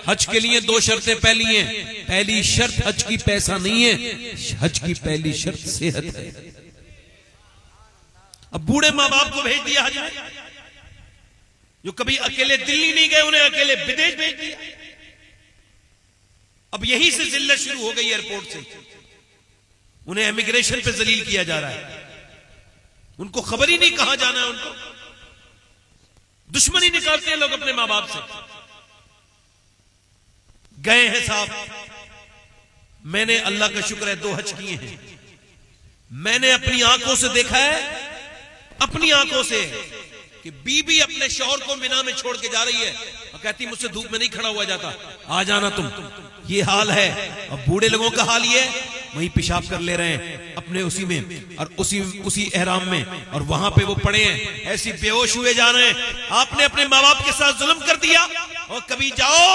हज के लिए दो शर्तें पहली हैं। पहली शर्त हज की पैसा नहीं है, हज की पहली शर्त सेहत है। अब बूढ़े माँ बाप को भेज दिया हज में, जो कभी अकेले दिल्ली नहीं गए उन्हें अकेले विदेश भेज दिया। अब यहीं से जिल्लत शुरू हो गई एयरपोर्ट से, उन्हें इमिग्रेशन पे जलील किया जा रहा है। उनको खबर ही नहीं कहां जाना है, उनको दुश्मनी निकालते हैं लोग अपने मां बाप से। गए हैं साहब, मैंने अल्लाह का शुक्र है 2 हज किए हैं। मैंने अपनी आंखों से देखा है, अपनी आंखों से, कि बीबी अपने शौहर को मिना में छोड़ के जा रही है और कहती मुझसे धूप में नहीं खड़ा हुआ जाता, आ जाना तुम। ये हाल है। अब बूढ़े लोगों का हाल ये है, वहीं पेशाब कर ले रहे हैं अपने उसी में और उसी एहराम में, और वहां पे वो पड़े हैं ऐसी बेहोश हुए जा रहे हैं। आपने अपने माँ बाप के साथ जुल्म कर दिया। और कभी जाओ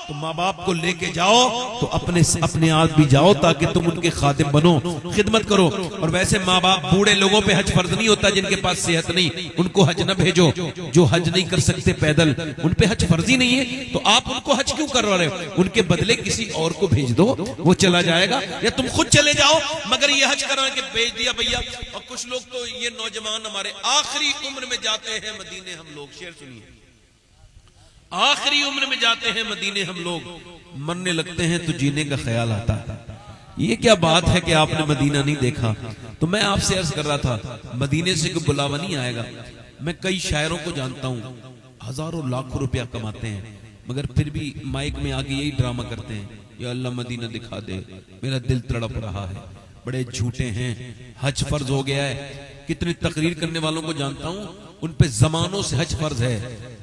तो माँ बाप को लेके जाओ तो अपने आप भी जाओ, ताकि तुम उनके खादिम बनो, खिदमत करो। और वैसे माँ बाप, बूढ़े लोगों पे हज फर्ज नहीं होता जिनके पास सेहत नहीं, उनको हज न भेजो। जो हज नहीं कर सकते पैदल, उन पे हज फर्ज ही नहीं है, तो आप उनको हज क्यों कर रहे हो? उनके बदले किसी और को भेज दो, वो चला जाएगा, या तुम खुद चले जाओ। मगर ये हज करा के भेज दिया भैया। और कुछ लोग तो, ये नौजवान हमारे आखिरी उम्र में जाते हैं मदीने, हम लोग, शेर सुनिए, आखिरी उम्र में जाते हैं मदीने हम लोग, मरने लगते हैं तो जीने का ख्याल आता है। ये क्या बात है कि आपने मदीना नहीं देखा? तो मैं आपसे अर्ज कर रहा था, मदीने से कोई बुलावा नहीं आएगा। मैं कई शायरों को जानता हूं, हजारों लाखों रुपया कमाते हैं, मगर फिर भी माइक में आके यही ड्रामा करते हैं, या अल्लाह मदीना दिखा दे, मेरा दिल तड़प रहा है। बड़े झूठे हैं। हज फर्ज हो गया है। कितनी तकरीर करने वालों को जानता हूं, उन पे जमानों से हज फर्ज है,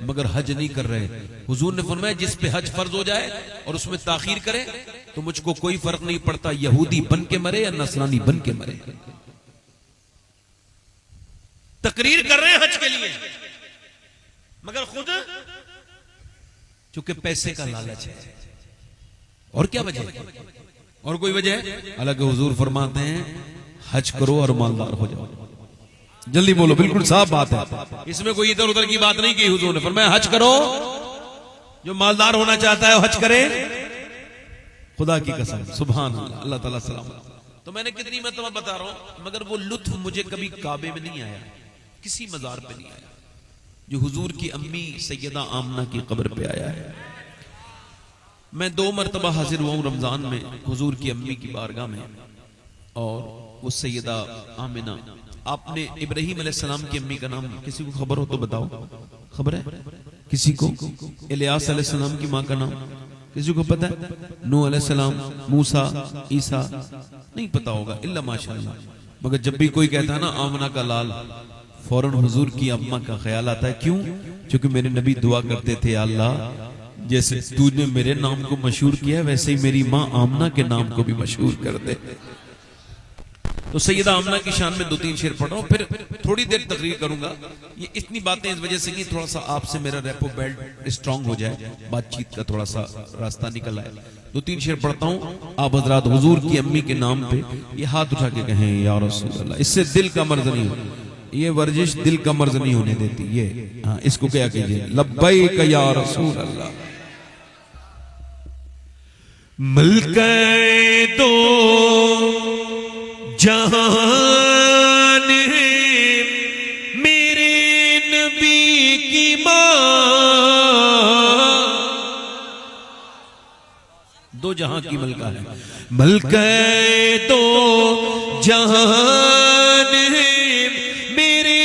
मगर हज नहीं कर रहे। हुजूर ने फरमाया, जिस पे हज फर्ज हो जाए और उसमें ताखीर करे तो मुझको कोई फर्क नहीं पड़ता, यहूदी बन के मरे या नसरानी बन के मरे। तकरीर कर रहे हैं हज के लिए, मगर खुद चूंकि पैसे का लालच है। और क्या वजह है? और कोई वजह है? हालांकि हुजूर फरमाते हैं, हज करो और मालदार हो जाओ। जल्दी बोलो, बिल्कुल साफ बात है, इसमें कोई इधर उधर की बात नहीं की। हुजूर ने फरमाया, हज करो, जो मालदार होना चाहता है हज करे। खुदा की कसम, सुभान अल्लाह, अल्लाह ताला सलाम। तो मैंने कितनी मरतबा बता रहा हूं, मगर वो लुत्फ मुझे कभी काबे में नहीं आया, किसी मजार पे नहीं आया, जो हुजूर की अम्मी सैयदा आमना की कब्र पे आया है। मैं 2 मरतबा हाजिर हुआ हूं रमजान में हुजूर की अम्मी की बारगाह में, और वो सैयदा आमिना, आपने इब्राहीम अलैहिस्सलाम की अम्मी का नाम किसी को खबर हो तो बताओ, खबर है किसी को? इलियास अलैहिस्सलाम की मां का नाम किसी को पता है? नूह अलैहिस्सलाम, मूसा, ईसा, नहीं पता होगा इल्ला माशाअल्लाह। मगर जब भी कोई कहता है ना आमना का लाल, फौरन हुजूर की अम्मा का ख्याल आता है। क्यों? क्योंकि मेरे नबी दुआ करते थे, अल्लाह जैसे तूने मेरे नाम को मशहूर किया वैसे ही मेरी मां आमना के नाम को भी मशहूर कर दे। तो सैयदा आमना की शान में 2-3 शेर पढ़ रहा हूं, फिर थोड़ी देर तकरीर करूंगा। ये इतनी बातें इस वजह से कि थोड़ा सा आपसे मेरा रेपो बेल्ट स्ट्रांग हो जाए, बातचीत का थोड़ा सा रास्ता निकल आए। 2-3 शेर पढ़ता हूं। आप हजरात हुजूर की अम्मी के नाम पे ये हाथ उठा के कहें, या रसूल अल्लाह। इससे दिल का मर्ज नहीं होता, ये वर्जिश दिल का मर्ज नहीं होने देती। ये हाँ, इसको क्या कीजिए, लब्बैक या रसूल अल्लाह। मिलके दो जहान है मेरे नबी की मां, 2 जहां की मलका है। मलके दो जहान है मेरे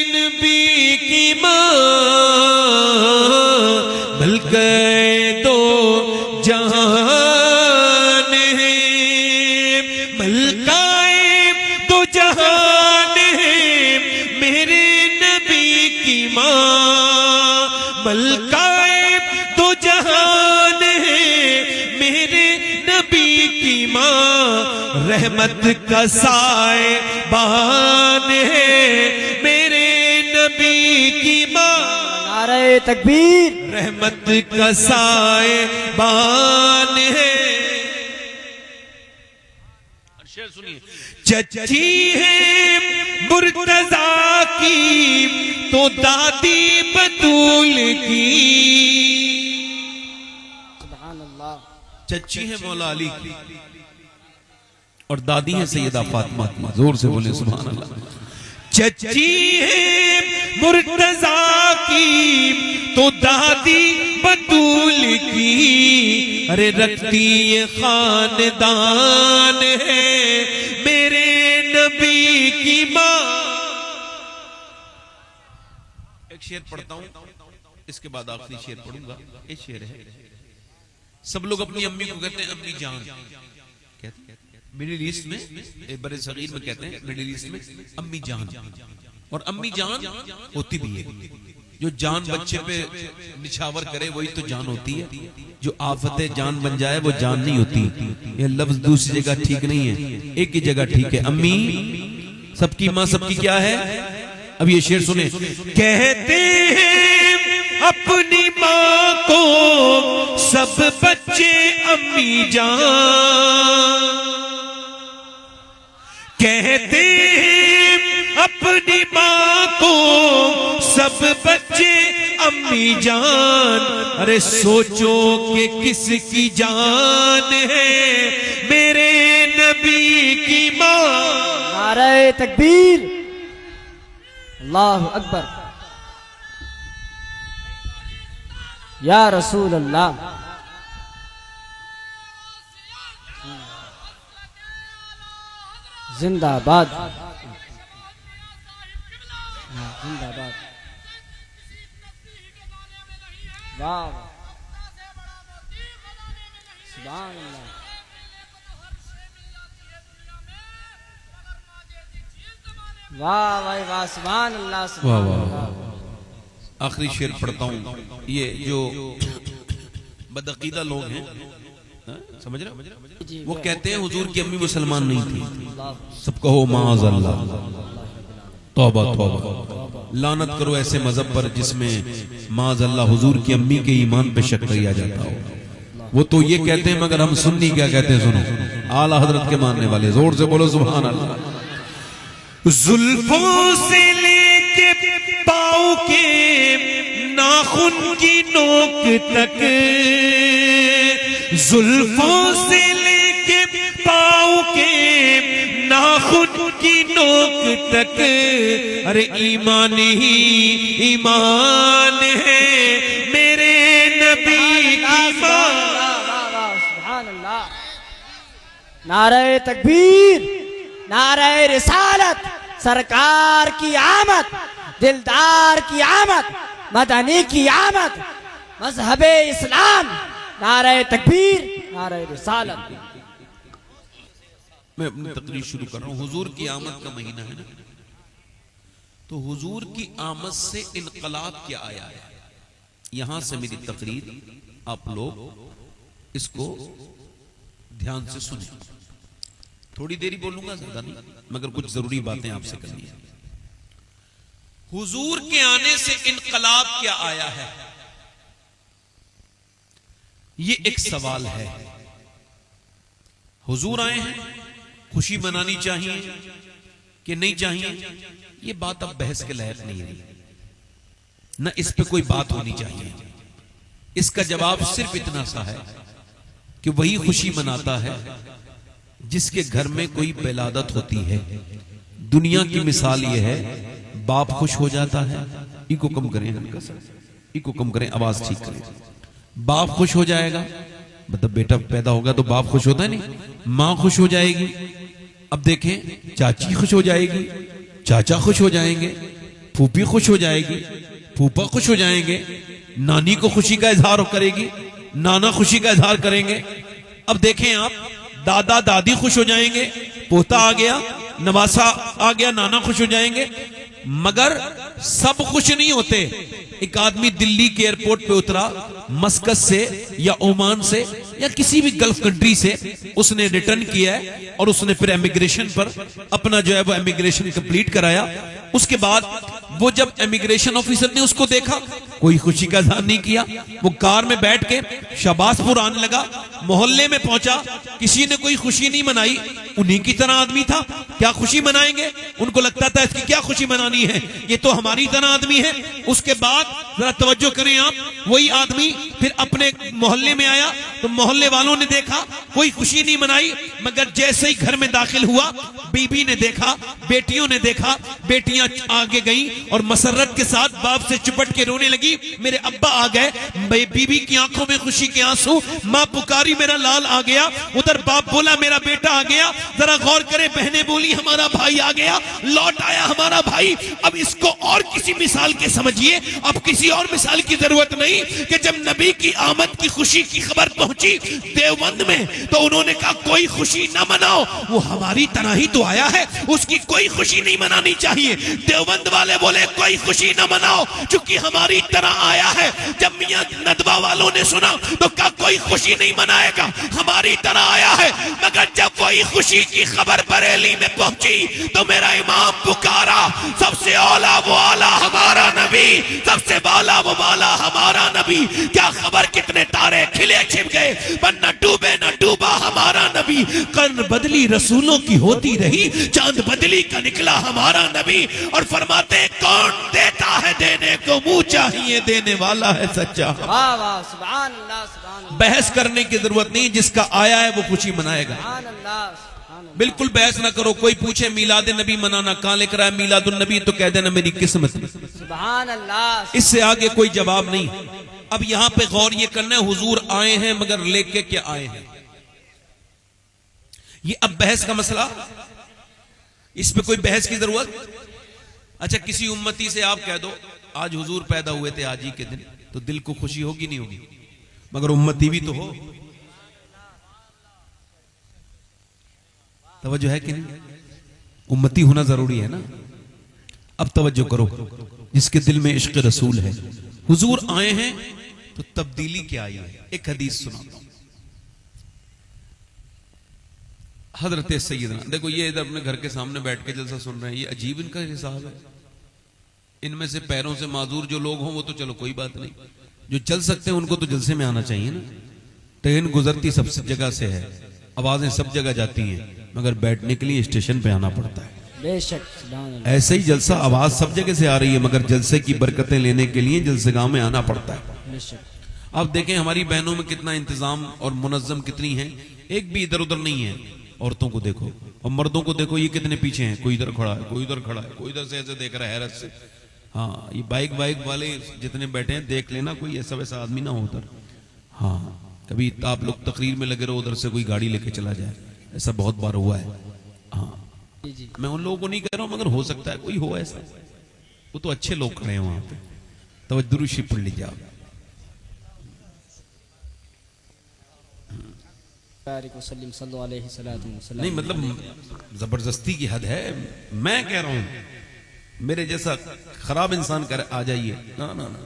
नबी की मां, मलके दो जहान रहमत का साएबान है मेरे नबी की मां। नारे तकबीर। रहमत का साएबान है। शेर सुनिए। चची है मुर्तजा की तो दादी बतूल की, चच्ची है मौला अली की और दादी है सैयदा फातिमा की। जोर से बोले सुभान अल्लाह। चच्ची है मुर्तजा की तो दादी बतूल की, अरे रखती ये खानदान है मेरे नबी की माँ। एक शेर पढ़ता हूं, इसके बाद आखिरी शेर पढ़ूंगा। ये शेर है, सब लोग अपनी अम्मी को कहते हैं अम्मी जान, कहते हैं मिडिल ईस्ट में, बड़े सगीर में कहते हैं मिडिल ईस्ट में अम्मी जान। और अम्मी जान होती भी है, जो जान बच्चे पे निछावर करे वही तो जान होती है। जो आफते जान बन जाए वो जान नहीं होती। ये लफ्ज दूसरी जगह ठीक नहीं है, एक ही जगह ठीक है। अम्मी सबकी माँ, सबकी क्या है? अब ये शेर सुने। कहते हैं अपनी माँ को सब बच्चे अम्मी जान, कहते हैं अपनी माँ को सब बच्चे अम्मी जान। अरे सोचो कि किसकी जान है मेरे नबी की माँ। नारे तकबीर, अल्लाहु अकबर, या रसूल अल्लाह। जिंदाबाद, जिंदाबाद, वाह, सुभान अल्लाह, वाह भाई वाह, सुभान अल्लाह, सुभान अल्लाह। आखिरी शेर पढ़ता हूं। ये जो बदअकीदा लोग हैं, समझ रहे हो, वो कहते हैं हुजूर की अम्मी मुसलमान नहीं थी। सब कहो माअज़ल्लाह, तौबा तौबा, लानत करो ऐसे मजहब पर जिसमें माअज़ल्लाह हुजूर की अम्मी के ईमान पे शक किया जाता हो। वो तो ये कहते हैं, मगर हम सुन्नी क्या कहते हैं सुनो, आला हजरत के मानने वाले। जोर से बोलो सुभान अल्लाह। जुल्फों से लेके पाँव के नाखून की नोक तक, जुल्फों से लेके पाँव के नाखून की नोक तक, अरे ईमान ही ईमान है मेरे नबी की माँ। सुभान अल्लाह। नारे तकबीर, नारे रिसालत, सरकार की आमद, दिलदार की आमद, मदनी की आमद, मजहबे इस्लाम। नारे तकबीर, नारे रिसालत। मैं अपनी तकरीर शुरू कर रहा हूं। हुजूर की आमद का महीना है ना, तो हुजूर की आमद से इनकलाब क्या आया है, यहां से मेरी तकरीर आप लोग इसको ध्यान से सुने। थोड़ी देरी बोलूंगा, ज्यादा नहीं, मगर कुछ जरूरी बातें आपसे करनी है। हुजूर के आने से इनकलाब क्या आया है, ये एक सवाल है। हुजूर आए हैं, खुशी मनानी चाहिए कि नहीं चाहिए, ये बात अब बहस के लायक नहीं रही, न इस पे कोई बात होनी चाहिए। इसका जवाब सिर्फ इतना सा है कि वही खुशी मनाता है जिसके घर में कोई विलादत होती है। दुनिया की मिसाल यह है, बाप खुश हो जाता है, इको कम करें, इको कम करें, आवाज ठीक करें। बाप खुश हो जाएगा, मतलब बेटा पैदा होगा तो बाप खुश होता है नहीं, माँ खुश हो जाएगी। अब देखें, चाची खुश हो जाएगी, चाचा खुश हो जाएंगे, फूफी खुश हो जाएगी, फूफा खुश हो जाएंगे, नानी को खुशी का इजहार करेगी, नाना खुशी का इजहार करेंगे। अब देखें आप, दादा दादी खुश हो जाएंगे, पोता आ गया, नवासा आ गया, नाना खुश हो जाएंगे। मगर सब खुश नहीं होते। एक आदमी दिल्ली के एयरपोर्ट पे उतरा, मस्कत से या ओमान से या किसी भी गल्फ कंट्री से, उसने रिटर्न किया है और उसने फिर इमिग्रेशन पर अपना जो है वो इमिग्रेशन कंप्लीट कराया। उसके बाद वो जब इमिग्रेशन ऑफिसर ने उसको देखा, कोई खुशी का इजहार नहीं किया। वो कार में बैठ के शाबाशपुर आने लगा, मोहल्ले में पहुंचा, किसी ने कोई खुशी नहीं मनाई। उन्हीं की तरह आदमी था, क्या खुशी मनाएंगे? उनको लगता था इसकी क्या खुशी मनानी है, ये तो हमारी तरह आदमी है। उसके बाद जरा तवज्जो करें आप, वही आदमी फिर अपने मोहल्ले में आया तो मोहल्ले वालों ने देखा कोई खुशी नहीं मनाई, मगर जैसे ही घर में दाखिल हुआ बीबी ने देखा, बेटियों ने देखा, बेटियां आगे गई और मसरत के साथ बाप से चिपट के रोने लगी, मेरे अब्बा आ गए। बीबी की आंखों में खुशी के आंसू, मां पुकारी मेरा लाल आ गया, उधर बाप बोला मेरा बेटा आ गया। जरा गौर करें, बहनें बोली हमारा भाई आ गया, लौट आया हमारा भाई। अब इसको और किसी मिसाल के समझिए, अब किसी और मिसाल की जरूरत नहीं कि जब नबी की आमद की खुशी की खबर पहुंची देवबंद में तो उन्होंने कहा कोई खुशी ना मनाओ, वो हमारी तरह ही तो आया है, उसकी कोई खुशी नहीं मनानी चाहिए। देवबंद वाले बोले कोई खुशी ना मनाओ क्योंकि हमारी तरह आया है। जब मियां नदवा वालों ने सुना तो कहा कोई खुशी नहीं मनाएगा, हमारी तरह आया है। मगर जब वही खुशी की खबर बरेली में पहुंची तो मेरा इमाम पुकारा, सबसे औला वो आला हमारा नबी, सबसे बाला वो बाला हमारा नबी। क्या खबर कितने तारे खिले छिप गए, पर न डूबे न डूबा हमारा नबी। कर्न बदली रसूलों की होती रही, चांद बदली का निकला हमारा नबी। और फरमाते कौन देता है देने को, मुंह चाहिए देने वाला है सच्चा। वाह वाह, सुभान अल्लाह, सुभान अल्लाह, बहस करने की जरूरत नहीं, जिसका आया है वो खुशी मनाएगा। सुभान अल्लाह, सुभान अल्लाह। बिल्कुल बहस ना करो। कोई पूछे मीलाद नबी मनाना कहां लिख रहा है मीलादुन नबी, तो कह देना मेरी किस्मत। सुभान अल्लाह। इससे आगे कोई जवाब नहीं। अब यहां पे गौर ये करना है, हुजूर आए हैं मगर लेके क्या आए हैं, ये अब बहस का मसला, इस पे कोई बहस की जरूरत। अच्छा, किसी उम्मती से आप कह दो आज हुजूर पैदा हुए थे आज ही के दिन, तो दिल को खुशी होगी नहीं होगी? मगर उम्मती भी तो हो, तवज्जो है कि नहीं? उम्मती होना जरूरी है ना। अब तवज्जो करो, जिसके दिल में इश्क रसूल है, हुजूर आए हैं तो तब्दीली क्या आई है। एक हदीस सुनाता हूं, हजरत सैयदना, देखो ये इधर अपने घर के सामने बैठ के जलसा सुन रहे हैं, ये अजीब इनका हिसाब है। इनमें से पैरों से माजूर जो लोग हों वो तो चलो कोई बात नहीं, जो चल सकते हैं उनको तो जलसे में आना चाहिए ना। ट्रेन गुजरती सब जगह से है, आवाजें सब जगह जाती हैं, मगर बैठने के लिए स्टेशन पे आना पड़ता है। बेशक, सुभान अल्लाह। ऐसे ही जलसा आवाज सब जगह से आ रही है, मगर जलसे की बरकतें लेने के लिए जलसेगाह में आना पड़ता है। बेशक। अब देखें हमारी बहनों में कितना इंतजाम और मुनज्जम कितनी है, एक भी इधर उधर नहीं है। औरतों को देखो और मर्दों को देखो, ये कितने पीछे हैं, कोई इधर खड़ा है, कोई इधर खड़ा है, कोई इधर से ऐसे देख रहा है हैरत से। हाँ, ये बाइक वाले जितने बैठे हैं देख लेना कोई ऐसा वैसा आदमी ना हो उधर। हाँ, कभी आप लोग तकरीर में लगे रहो, उधर से कोई गाड़ी लेके चला जाए, ऐसा बहुत बार हुआ है। हाँ, जी, मैं उन लोगों को नहीं कह रहा हूं, मगर हो सकता है कोई हो ऐसा। वो तो अच्छे लोग खड़े हैं वहां पे, तो दुरूद शरीफ पढ़ लीजिए आप। नहीं मतलब जबरदस्ती की हद है। मैं कह रहा हूं मेरे जैसा खराब इंसान कर आ जाइए, ना ना ना,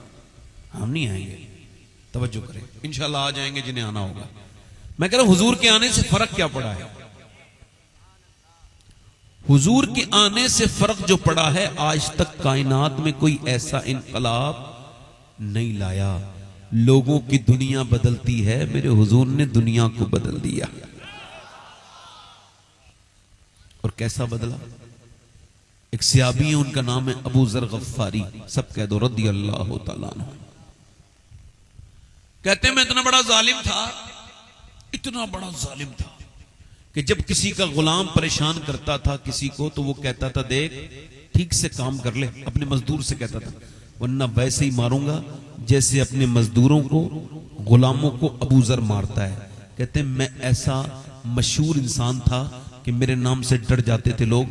हम नहीं आएंगे। तवज्जो करें, इंशाल्लाह आ जाएंगे जिन्हें आना होगा। मैं कह रहा हूं हुजूर के आने से फर्क क्या पड़ा है, हुजूर के आने से फर्क जो पड़ा है, आज तक कायनात में कोई ऐसा इनकलाब नहीं लाया। लोगों की दुनिया बदलती है, मेरे हुजूर ने दुनिया को बदल दिया। और कैसा बदला? एक सियाबी है, उनका नाम है अबू जर गफ्फारी, सब कह दो रदी अल्लाह तआला अन्हु। कहते हैं मैं इतना बड़ा जालिम था, इतना बड़ा जालिम था कि जब किसी का गुलाम परेशान करता था किसी को, तो वो कहता था देख ठीक से काम कर ले, अपने मजदूर से कहता था, वरना वैसे ही मारूंगा जैसे अपने मजदूरों को, गुलामों को अबू जर मारता है। कहते हैं मैं ऐसा मशहूर इंसान था कि मेरे नाम से डर जाते थे लोग,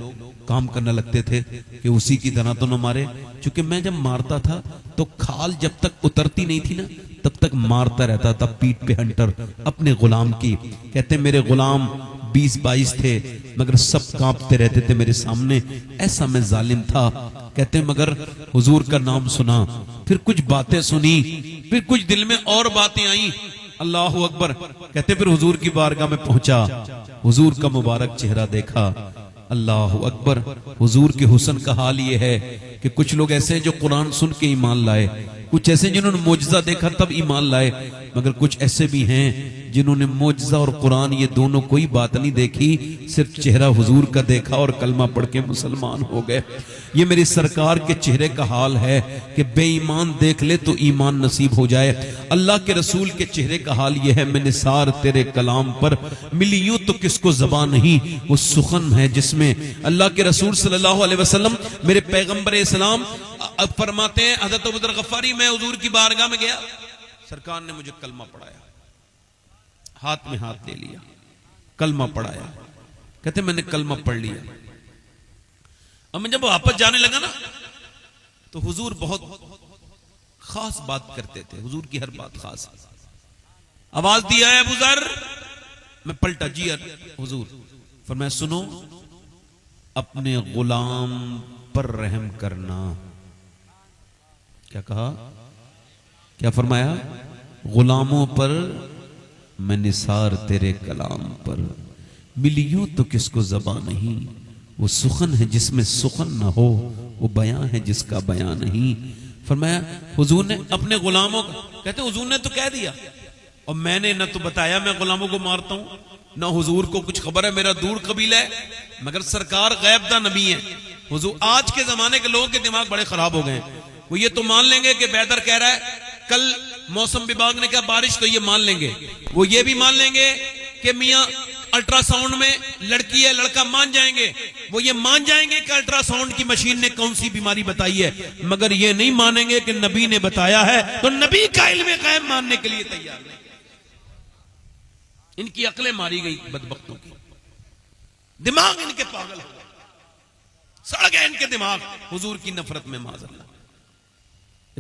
काम करने लगते थे कि उसी की तरह तो न मारे। क्योंकि मैं जब मारता था तो खाल जब तक उतरती नहीं थी ना, तब तक मारता रहता था पीठ पे हंटर अपने गुलाम की। कहते मेरे गुलाम 20-22 थे, मगर सब कांपते रहते थे मेरे सामने, ऐसा मैं जालिम था। कहते मगर हुजूर का नाम सुना, फिर कुछ बातें सुनी, फिर कुछ दिल में और बातें आई, अल्लाह अकबर। कहते फिर हुजूर की बारगाह में पहुंचा, हुजूर का मुबारक चेहरा देखा, अल्लाह अकबर। हुजूर के हुस्न का हाल ये है कि कुछ लोग ऐसे हैं जो कुरान सुन के ईमान लाए, कुछ ऐसे जिन्होंने मोजज़ा देखा तब ईमान लाए, मगर कुछ ऐसे भी हैं जिन्होंने मोजज़ा और कुरान ये दोनों कोई बात नहीं देखी, सिर्फ चेहरा हुजूर का देखा और कलमा पढ़ के मुसलमान हो गए। ये मेरी सरकार के चेहरे का हाल है कि बेईमान देख ले तो ईमान नसीब हो जाए। अल्लाह के रसूल के चेहरे का हाल ये है, मैं निसार तेरे कलाम पर मिली यूं तो किसको ज़बान नहीं, वो सुखन है जिसमें अल्लाह के रसूल सल्लल्लाहु अलैहि वसल्लम मेरे पैगंबर इस्लाम अब फरमाते हैं, हज़रत अबू ज़र गफ़ारी, मैं हुजूर की बारगाह में गया, सरकार ने मुझे कलमा पढ़ाया, हाथ में हाथ ले लिया, कलमा पढ़ाया। कहते मैंने कलमा पढ़ लिया। अब मैं जब वापस जाने लगा ना तो हुजूर बहुत खास बात करते थे, हुजूर की हर बात खास। आवाज दिया है अबू ज़र, मैं पलटा, जी हुजूर। फरमाया सुनो, अपने गुलाम पर रहम करना। क्या कहा, क्या फरमाया? गुलामों पर मैं निसार तेरे कलाम पर मिली यूं तो किसको ज़बान नहीं, वो सुखन है जिसमें सुखन ना हो, वो बयां है जिसका बयां नहीं। फरमाया हुजूर ने अपने गुलामों को, कहते हुजूर ने तो कह दिया और मैंने ना तो बताया मैं गुलामों को मारता हूं, ना हुजूर को कुछ खबर है, मेरा दूर कबीला है, मगर सरकार गैबदा नबी है। हुजूर, आज के जमाने के लोगों के दिमाग बड़े खराब हो गए, वो ये तो मान लेंगे कि बेहतर कह रहा है, कल मौसम विभाग ने कहा बारिश, तो ये मान लेंगे। वो ये भी मान लेंगे कि मियां अल्ट्रासाउंड में लड़की है लड़का, मान जाएंगे। वो ये मान जाएंगे कि अल्ट्रासाउंड की मशीन ने कौन सी बीमारी बताई है, मगर ये नहीं मानेंगे कि नबी ने बताया है, तो नबी का इल्म गैब मानने के लिए तैयार नहीं। इनकी अकलें मारी गई बदबख्तों की, दिमाग इनके पागल हो गए, सड़ गए इनके दिमाग हुजूर की नफरत में, माज़अल्लाह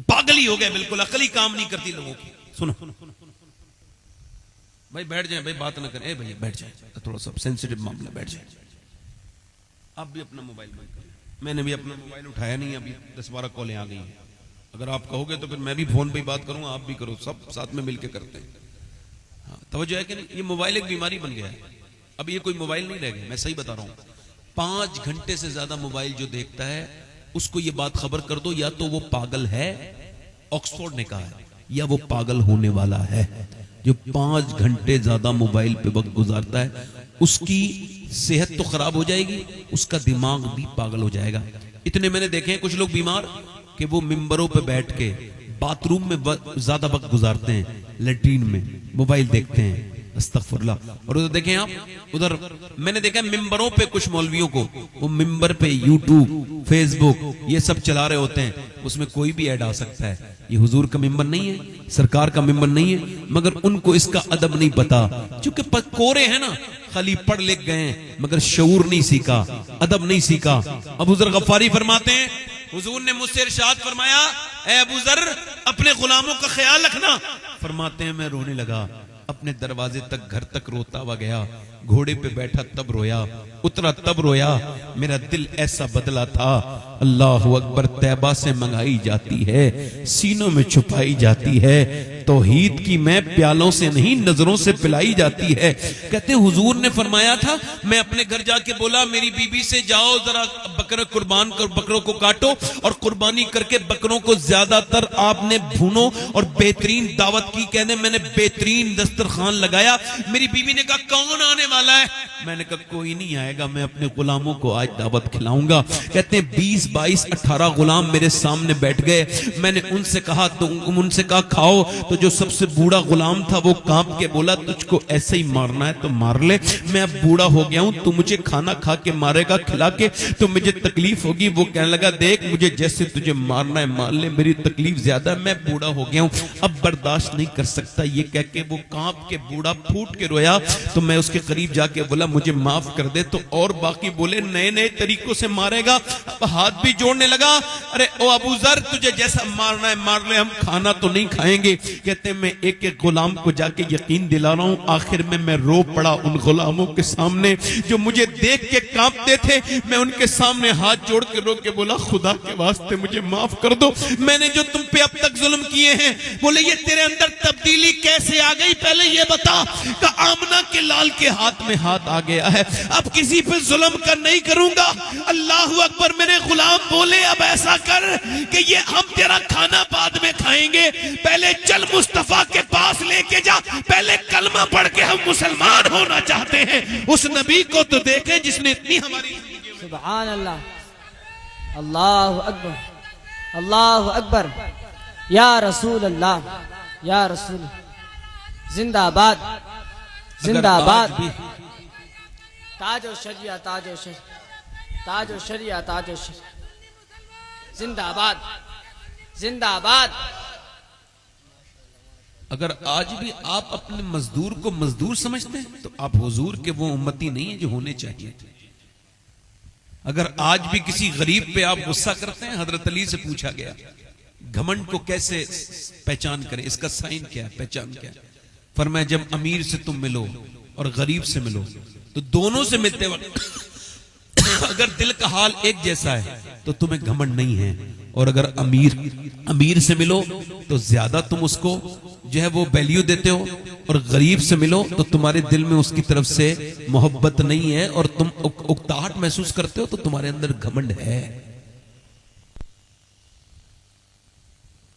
पागल ही हो गए, बिल्कुल अकल ही काम नहीं करती लोगों की। सुनो भाई, बैठ जाए भाई, बात ना करें भैया, बैठ जाए, थोड़ा सा सेंसिटिव मामला, बैठ जाए। आप भी अपना मोबाइल बंद करें, मैंने भी अपना मोबाइल उठाया नहीं, अभी 10-12 कॉलें आ गई हैं। अगर आप कहोगे तो फिर मैं भी फोन पे बात करूंगा, आप भी करो, सब साथ में मिलकर करते हैं। हाँ, तवज्जो है कि नहीं? ये मोबाइल एक बीमारी बन गया है, अब ये कोई मोबाइल नहीं रह गया, मैं सही बता रहा हूं। 5 घंटे से ज्यादा मोबाइल जो देखता है उसको ये बात खबर कर दो, या तो वो पागल है, ऑक्सफोर्ड ने कहा है, या वो पागल होने वाला है। जो 5 घंटे ज्यादा मोबाइल पे वक्त गुजारता है उसकी सेहत तो खराब हो जाएगी, उसका दिमाग भी पागल हो जाएगा। इतने मैंने देखे हैं कुछ लोग बीमार कि वो मिंबरों पे बैठ के बाथरूम में ज्यादा वक्त गुजारते हैं, लैट्रीन में मोबाइल देखते हैं, अस्तगफुरुल्लाह। और उधर देखें आप, उधर मैंने देखा मिंबरों पे कुछ मौलवियों को, वो मिंबर पे यूट्यूब, फेसबुक ये सब चला रहे होते हैं, उसमें कोई भी ऐड आ सकता है। ये हुजूर का मिंबर नहीं है, सरकार का मिंबर नहीं है, मगर उनको इसका अदब नहीं पता, क्योंकि कोरे हैं ना, खाली पढ़ लिख गए मगर शऊर नहीं सीखा, अदब नहीं सीखा। अबू ज़र गफ़ारी फरमाते हैं, हुजूर ने मुझसे इरशाद फरमाया, ए अबू ज़र अपने गुलामों का ख्याल रखना। फरमाते हैं मैं रोने लगा, अपने दरवाजे तक घर तक रोता हुआ गया, घोड़े पे बैठा तब रोया, उतरा तब रोया, मेरा दिल ऐसा बदला था। अल्लाहु अकबर तैबा से मंगाई जाती है, सीनों में छुपाई जाती है, तौहीद की मैं प्यालों से नहीं नजरों से पिलाई जाती है। कहते हुजूर ने फरमाया था, मैं अपने घर जाके बोला मेरी बीबी से, जाओ जरा बकरा कुर्बान कर, बकरों को काटो और कुर्बानी करके बकरों को ज्यादातर आपने भूनो और बेहतरीन दावत की। कहने मैंने बेहतरीन दस्तरखान लगाया। मेरी बीबी ने कहा कौन आने वाला है? मैंने कहा कोई नहीं आएगा, मैं अपने गुलामों को आज दावत खिलाऊंगा। कहते हैं 20, 22, 18 गुलाम मेरे सामने बैठ गए। मैंने उनसे कहा, तो उनसे कहा खाओ, तो जो सबसे बूढ़ा गुलाम था वो कांप के बोला तुझको ऐसे ही मारना है तो मार ले, मैं अब बूढ़ा हो गया हूं, तू मुझे खाना खा के मारेगा, खिला के तो मुझे तकलीफ होगी। वो कहने लगा देख मुझे जैसे तुझे मारना है मार ले, मेरी तकलीफ ज्यादा, मैं बूढ़ा हो गया हूं, अब बर्दाश्त नहीं कर सकता। ये कह के वो कांप के बूढ़ा फूट के रोया। तो मैं उसके करीब जाके बोला मुझे माफ कर दे, तो और बाकी बोले नए नए तरीकों से मारेगा। अब हाथ भी जोड़ने लगा, अरे ओ अबू ज़र तुझे जैसा मारना है मार ले, हम खाना तो नहीं खाएंगे। कहते मैं एक एक गुलाम को जाके यकीन दिला रहा हूं। आखिर में मैं रो पड़ा उन गुलामों के सामने जो मुझे देख के कांपते थे। मैं उनके सामने हाथ जोड़ के रो के बोला खुदा के वास्ते मुझे माफ कर दो, मैंने जो तुम पे अब तक जुल्म किए हैं। बोले ये तेरे अंदर तब्दीली कैसे आ गई, पहले ये बता। का आमना के लाल के हाथ में हाथ आ आ गया है, अब किसी पे जुल्म कर नहीं करूंगा। अल्लाह अकबर। मेरे गुलाम बोले अब ऐसा कर कि ये हम तेरा खाना बाद में खाएंगे, पहले चल मुस्तफा के पास लेके जा, पहले कलमा पढ़ के हम मुसलमान होना चाहते हैं। उस नबी को तो देखे जिसने इतनी हमारी सुभान अल्लाह, अल्लाह अकबर, अल्लाह अकबर, या रसूल अल्लाह, या रसूल, जिंदाबाद, जिंदाबाद। ताजो शरिया, ताजो शरिया, ताजो शरिया, ताजो शरिया, जिंदाबाद, जिंदाबाद। अगर आज भी आप अपने मजदूर को मजदूर समझते हैं तो आप हुजूर के वो उम्मती नहीं है जो होने चाहिए थे। अगर आज भी किसी गरीब पे आप गुस्सा करते हैं, हजरत अली से पूछा गया घमंड को कैसे पहचान करें, इसका साइन क्या है, पहचान क्या है? फरमाया जब अमीर से तुम मिलो और गरीब से मिलो तो दोनों से मिलते वक्त अगर दिल का हाल एक जैसा है तो तुम्हें घमंड नहीं है, और अगर अमीर से मिलो तो ज्यादा तुम उसको जो है वो वैल्यू देते हो, और गरीब से मिलो तो तुम्हारे दिल में उसकी तरफ से मोहब्बत नहीं है और तुम उकताहट महसूस करते हो, तो तुम्हारे अंदर घमंड है।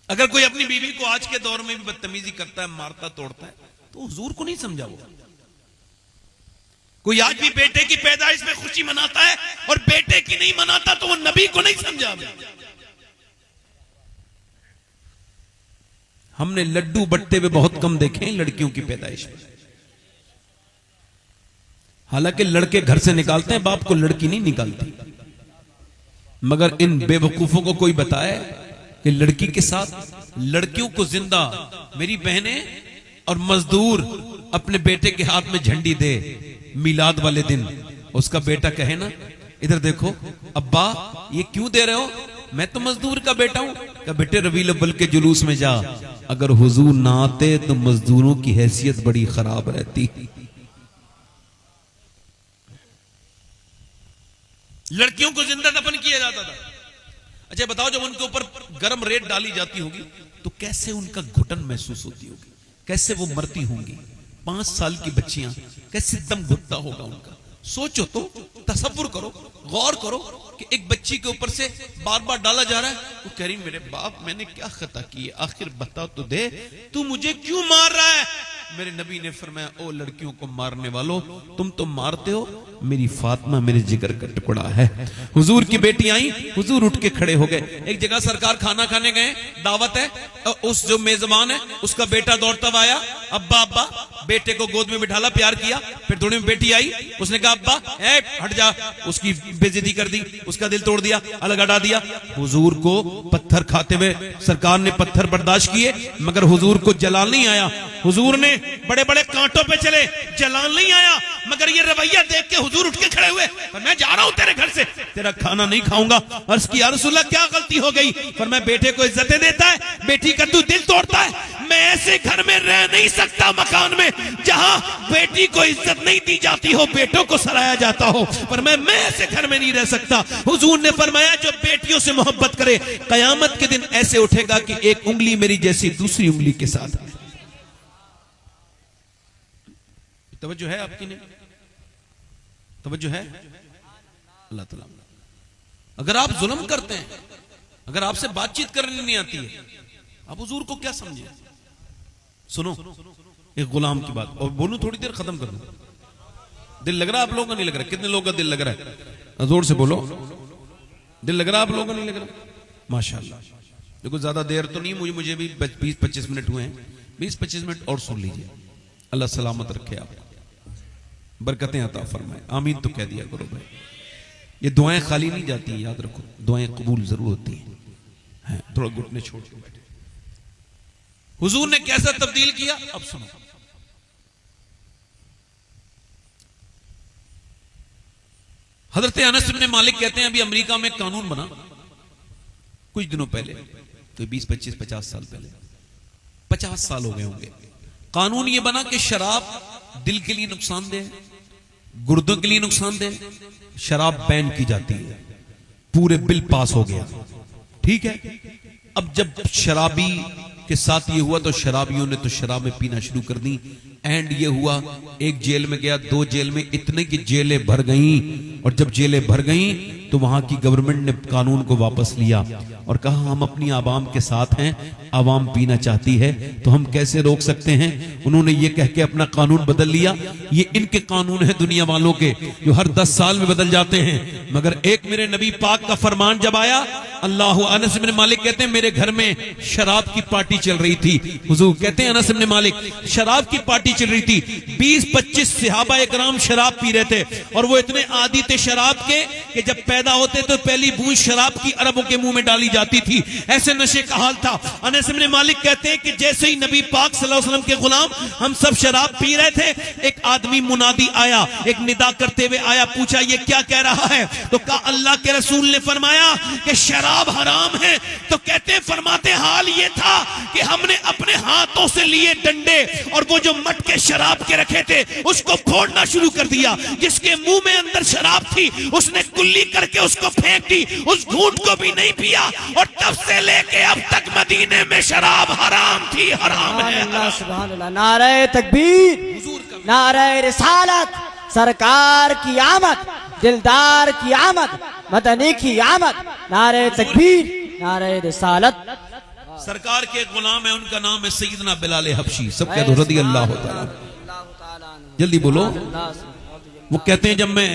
अगर कोई अपनी बीवी को आज के दौर में भी बदतमीजी करता है, मारता तोड़ता है, तो हुजूर को नहीं समझा वो। कोई आज भी बेटे की पैदाइश में खुशी मनाता है और बेटे की नहीं मनाता तो वो नबी को नहीं समझा। हमने लड्डू बटते हुए बहुत कम देखे हैं लड़कियों की पैदाइश में। हालांकि लड़के घर से निकालते हैं, बाप को लड़की नहीं निकालती। मगर इन बेवकूफों को कोई बताए कि लड़की के साथ लड़कियों को जिंदा, मेरी बहनें और मजदूर अपने बेटे के हाथ में झंडी दे मिलाद वाले दिन, उसका बेटा कहे ना इधर देखो अब्बा ये क्यों दे रहे हो, मैं तो मजदूर का बेटा हूं। क्या बेटे रबीउल अव्वल के जुलूस में जा, अगर हुजूर ना आते तो मजदूरों की हैसियत बड़ी खराब रहती। लड़कियों को जिंदा दफन किया जाता था। अच्छा बताओ जब उनके ऊपर गर्म रेत डाली जाती होगी तो कैसे उनका घुटन महसूस होती होगी, कैसे वो मरती होंगी। 5 साल की बच्चियां, कैसे दम घुटता होगा उनका। सोचो तो, तसव्वुर करो, गौर करो कि एक बच्ची के ऊपर से बार बार डाला जा रहा है, वो कह रही मेरे बाप मैंने क्या खता की है, आखिर बता तो दे तू मुझे क्यों मार रहा है। मेरे नबी ने फरमाया ओ लड़कियों को मारने वालों, तुम तो मारते हो, मेरी फातिमा मेरे जिगर का टुकड़ा है। हुजूर की बेटी आई, हुजूर उठ के खड़े हो गए। एक जगह सरकार खाना खाने गए, दावत है, उस जो मेजबान है उसका बेटा दौड़ता हुआ आया, अब्बा अब्बा, बेटे को गोद में बिठाला, प्यार किया। फिर थोड़ी में बेटी आई, उसने कहा अब्बा हट जा, उसकी बेइज्जती कर दी, उसका दिल तोड़ दिया, अलग हटा दिया। हुजूर को पत्थर खाते हुए सरकार ने पत्थर बर्दाश्त किए, मगर हुजूर को जलाल नहीं आया। हुजूर ने बड़े बड़े कांटों पे चले, जलाल नहीं आया, मगर ये रवैया देख के हुजूर उठ के खड़े हुए, मैं जा रहा हूं तेरे घर से, तेरा खाना नहीं खाऊंगा। अर्ज की या रसूलल्लाह क्या गलती हो गई। फरमाया बेटे को इज्जतें देता है, बेटी का तू दिल तोड़ता है। मैं ऐसे घर में रह नहीं सकता, मकान में जहां बेटी को इज्जत नहीं दी जाती हो, बेटों को सराया जाता हो। पर मैं ऐसे घर में नहीं रह सकता। हुजूर ने फरमाया जो बेटियों से मोहब्बत करे कयामत के दिन ऐसे उठेगा कि एक उंगली मेरी जैसी दूसरी उंगली के साथ। तवज्जो है आपकी ने, तवज्जो है। अल्लाह ताला, अगर आप जुल्म करते हैं, अगर आपसे बातचीत करनी नहीं आती है, आप हुजूर को क्या समझे। सुनो एक गुलाम की बात, और बोलूं थोड़ी देर खत्म कर दूं। दिल लग रहा है आप लोगों का नहीं लग रहा? कितने लोगों का दिल लग रहा है? जोर से बोलो, दिल लग रहा है आप लोगों का नहीं लग रहा? माशाअल्लाह। देखो ज्यादा देर तो नहीं, मुझे भी 20-25 मिनट हुए हैं, 20-25 मिनट और सुन लीजिए। अल्लाह सलामत रखे आपको, बरकतें अता फरमाए, आमीन तो कह दिया करो भाई। ये दुआएं खाली नहीं जाती, याद रखो, दुआएं कबूल जरूर होती हैं। थोड़ा घुटने छोड़ के बैठे। हुजूर ने कैसा तब्दील किया अब सुनो। हजरत अनस इब्न मालिक कहते हैं अभी अमेरिका में कानून बना कुछ दिनों पहले, तो 20-25-50 साल पहले, 50 साल हो गए होंगे। कानून ये बना कि शराब दिल के लिए नुकसानदेह है, गुर्दों के लिए नुकसानदेह, शराब बैन की जाती है। पूरे बिल पास हो गया, ठीक है। अब जब शराबी के साथ ये हुआ तो शराबियों ने तो शराबें पीना शुरू कर दी। एंड ये हुआ, एक जेल में गया, 2 जेल में, इतने की जेलें भर गईं। और जब जेलें भर गईं तो वहां की गवर्नमेंट ने कानून को वापस लिया और कहा हम अपनी आवाम के साथ हैं, आवाम पीना चाहती है तो हम कैसे रोक सकते हैं। उन्होंने ये कह के अपना कानून बदल लिया। ये इनके कानून है दुनिया वालों के, जो हर 10 साल में बदल जाते हैं। मगर एक मेरे नबी पाक का फरमान जब आया, अल्लाह, अनस इब्न मालिक कहते हैं मेरे घर में शराब की पार्टी चल रही थी। हुजूर कहते हैं अनस इब्न मालिक, शराब की पार्टी चल रही थी, 20-25 सहाबा इकराम शराब पी रहे थे और वो इतने आदी थे शराब के कि जब पैदा होते तो पहली बूंद शराब की अरबों के मुंह में डाली जाती थी। ऐसे नशे का हाल था। अनस इब्न मालिक कहते हैं कि जैसे ही नबी पाक सल्लल्लाहु अलैहि वसल्लम के गुलाम हम सब शराब पी रहे थे, एक आदमी मुनादी आया, एक निदा करते हुए आया, पूछा ये क्या कह रहा है? तो कहा अल्लाह के रसूल ने फरमाया कि शराब हराम है। तो कहते फरमाते हाल ये था कि हमने अपने हाथों से लिए डंडे और वो जो मटके शराब के रखे थे उसको फोड़ना शुरू कर दिया। जिसके मुंह में अंदर शराब थी उसने कुल्ली करके उसको फेंक दी, उस घूंट को भी नहीं पिया। और तब से लेके अब तक मदीने में शराब हराम थी, हराम है। सुभान अल्लाह, नारे तकबीर, नारे रिसालत, सरकार की आमद, दिलदार की आमद, मदनी की आमद, नारे तकबीर, नारे रिसालत। सरकार के गुलाम है, उनका नाम है सैयदना बिलाल हबशी। सब कह दो रदी अल्लाह ताला। जल्दी बोलो। वो कहते हैं जब मैं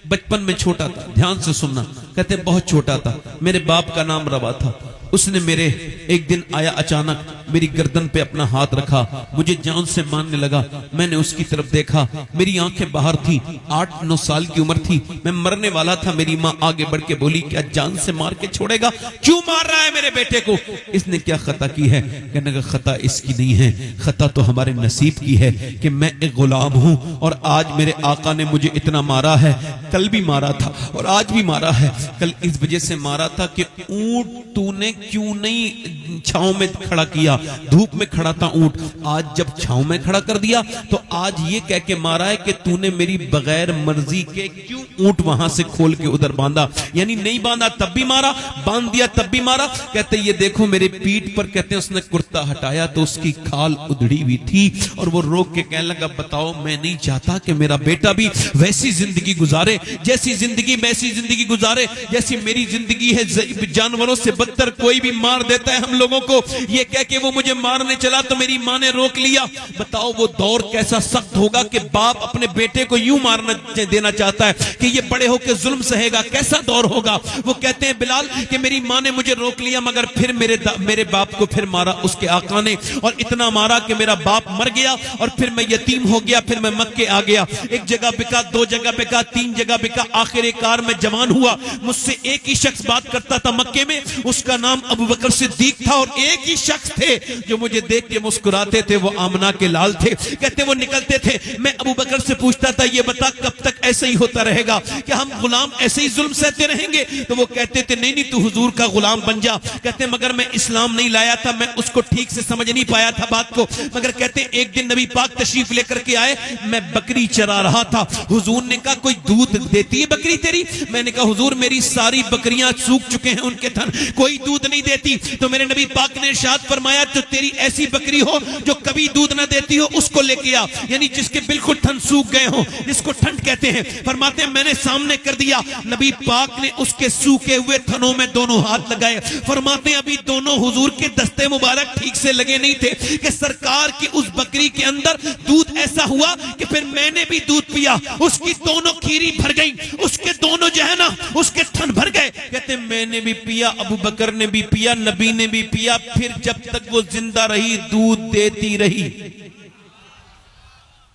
बचपन में छोटा था, ध्यान से सुनना, कहते हैं बहुत छोटा था, मेरे बाप का नाम रवा था। उसने मेरे एक दिन आया, अचानक मेरी गर्दन पे अपना हाथ रखा, मुझे जान से मारने लगा। मैंने उसकी तरफ देखा, मेरी आंखें बाहर थी, 8-9 साल की उम्र थी, मैं मरने वाला था। मेरी माँ आगे बढ़ के बोली क्या जान से मार के छोड़ेगा? क्यों मार रहा है मेरे बेटे को? इसने क्या खता की है? कहने का खता इसकी नहीं है, खता तो हमारे नसीब की है कि मैं एक गुलाम हूं और आज मेरे आका ने मुझे इतना मारा है। कल भी मारा था और आज भी मारा है। कल इस वजह से मारा था कि ऊंट तूने क्यों नहीं छांव में खड़ा किया? धूप में खड़ा था ऊंट, आज जब छांव में खड़ा कर दिया तो आज ये कह के मारा है कि तूने मेरी बगैर मर्जी के क्यों ऊंट वहां से खोल के उधर बांधा। यानी नहीं बांधा तब भी मारा, बांध दिया तब भी मारा। कहते ये देखो मेरे पीठ पर, कहते उसने कुर्ता हटाया तो उसकी खाल उधड़ी हुई थी और वो रोक के कहने लगा बताओ मैं नहीं चाहता कि मेरा बेटा भी वैसी जिंदगी गुजारे, जैसी जिंदगी वैसी जिंदगी गुजारे जैसी मेरी जिंदगी है। जानवरों से बदतर कोई भी मार देता है हम लोगों को। ये कह के वो मुझे मारने चला तो मेरी माँ ने रोक लिया। बताओ वो दौर कैसा सख्त होगा कि बाप अपने बेटे को यूं मारना देना चाहता है कि ये बड़े होकर जुल्म सहेगा, कैसा दौर होगा। वो कहते हैं बिलाल कि मेरी माँ ने मुझे रोक लिया मगर फिर मेरे बाप को फिर मारा उसके आका ने, और इतना मारा कि मेरा बाप मर गया और फिर मैं यतीम हो गया। फिर मैं मक्के आ गया, एक जगह बिका, 2 जगह बिका, 3 जगह बिका, आखिरकार में जवान हुआ। मुझसे एक ही शख्स बात करता था मक्के में, उसका नाम अबू बकर सिद्दीक था और एक ही शख्स थे जो मुझे देख के मुस्कुराते थे, वो आमना के लाल थे। कहते वो निकलते थे, मैं अबू बकर से पूछता था ये बता कब तक ऐसे ही होता रहेगा, कि हम गुलाम ऐसे ही जुल्म सहते रहेंगे? तो वो कहते थे नहीं नहीं तू हुजूर का गुलाम बन जा। कहते मगर मैं इस्लाम नहीं लाया था, मैं उसको ठीक से समझ नहीं पाया था बात को। मगर कहते एक दिन नबी पाक तशरीफ लेकर के आए, मैं बकरी चरा रहा था। हुजूर ने कहा कोई दूध देती है बकरी तेरी? मैंने कहा हुजूर मेरी सारी बकरियां सूख चुके हैं उनके थन, कोई दूध नहीं देती। तो मेरे नबी पाक ने इरशाद फरमाया तो तेरी ऐसी बकरी हो जो कभी दूध ना देती हो उसको लेके आ, यानी जिसके बिल्कुल थन सूख गए हो, जिसको ठंड कहते हैं। फरमाते हैं मैंने सामने कर दिया, नबी पाक ने उसके सूखे हुए थनों में दोनों हाथ लगाए। फरमाते हैं अभी दोनों हुजूर के दस्ते मुबारक ठीक से लगे नहीं थे कि सरकार की उस बकरी के अंदर दूध ऐसा हुआ कि फिर मैंने भी दूध पिया, उसकी दोनों खीरी भर गई, उसके दोनों जो है ना उसके थन भर गए। कहते मैंने भी पिया, अबू बकर ने भी पिया, नबी ने भी पिया, फिर जब तक वो जिंदा रही दूध देती रही।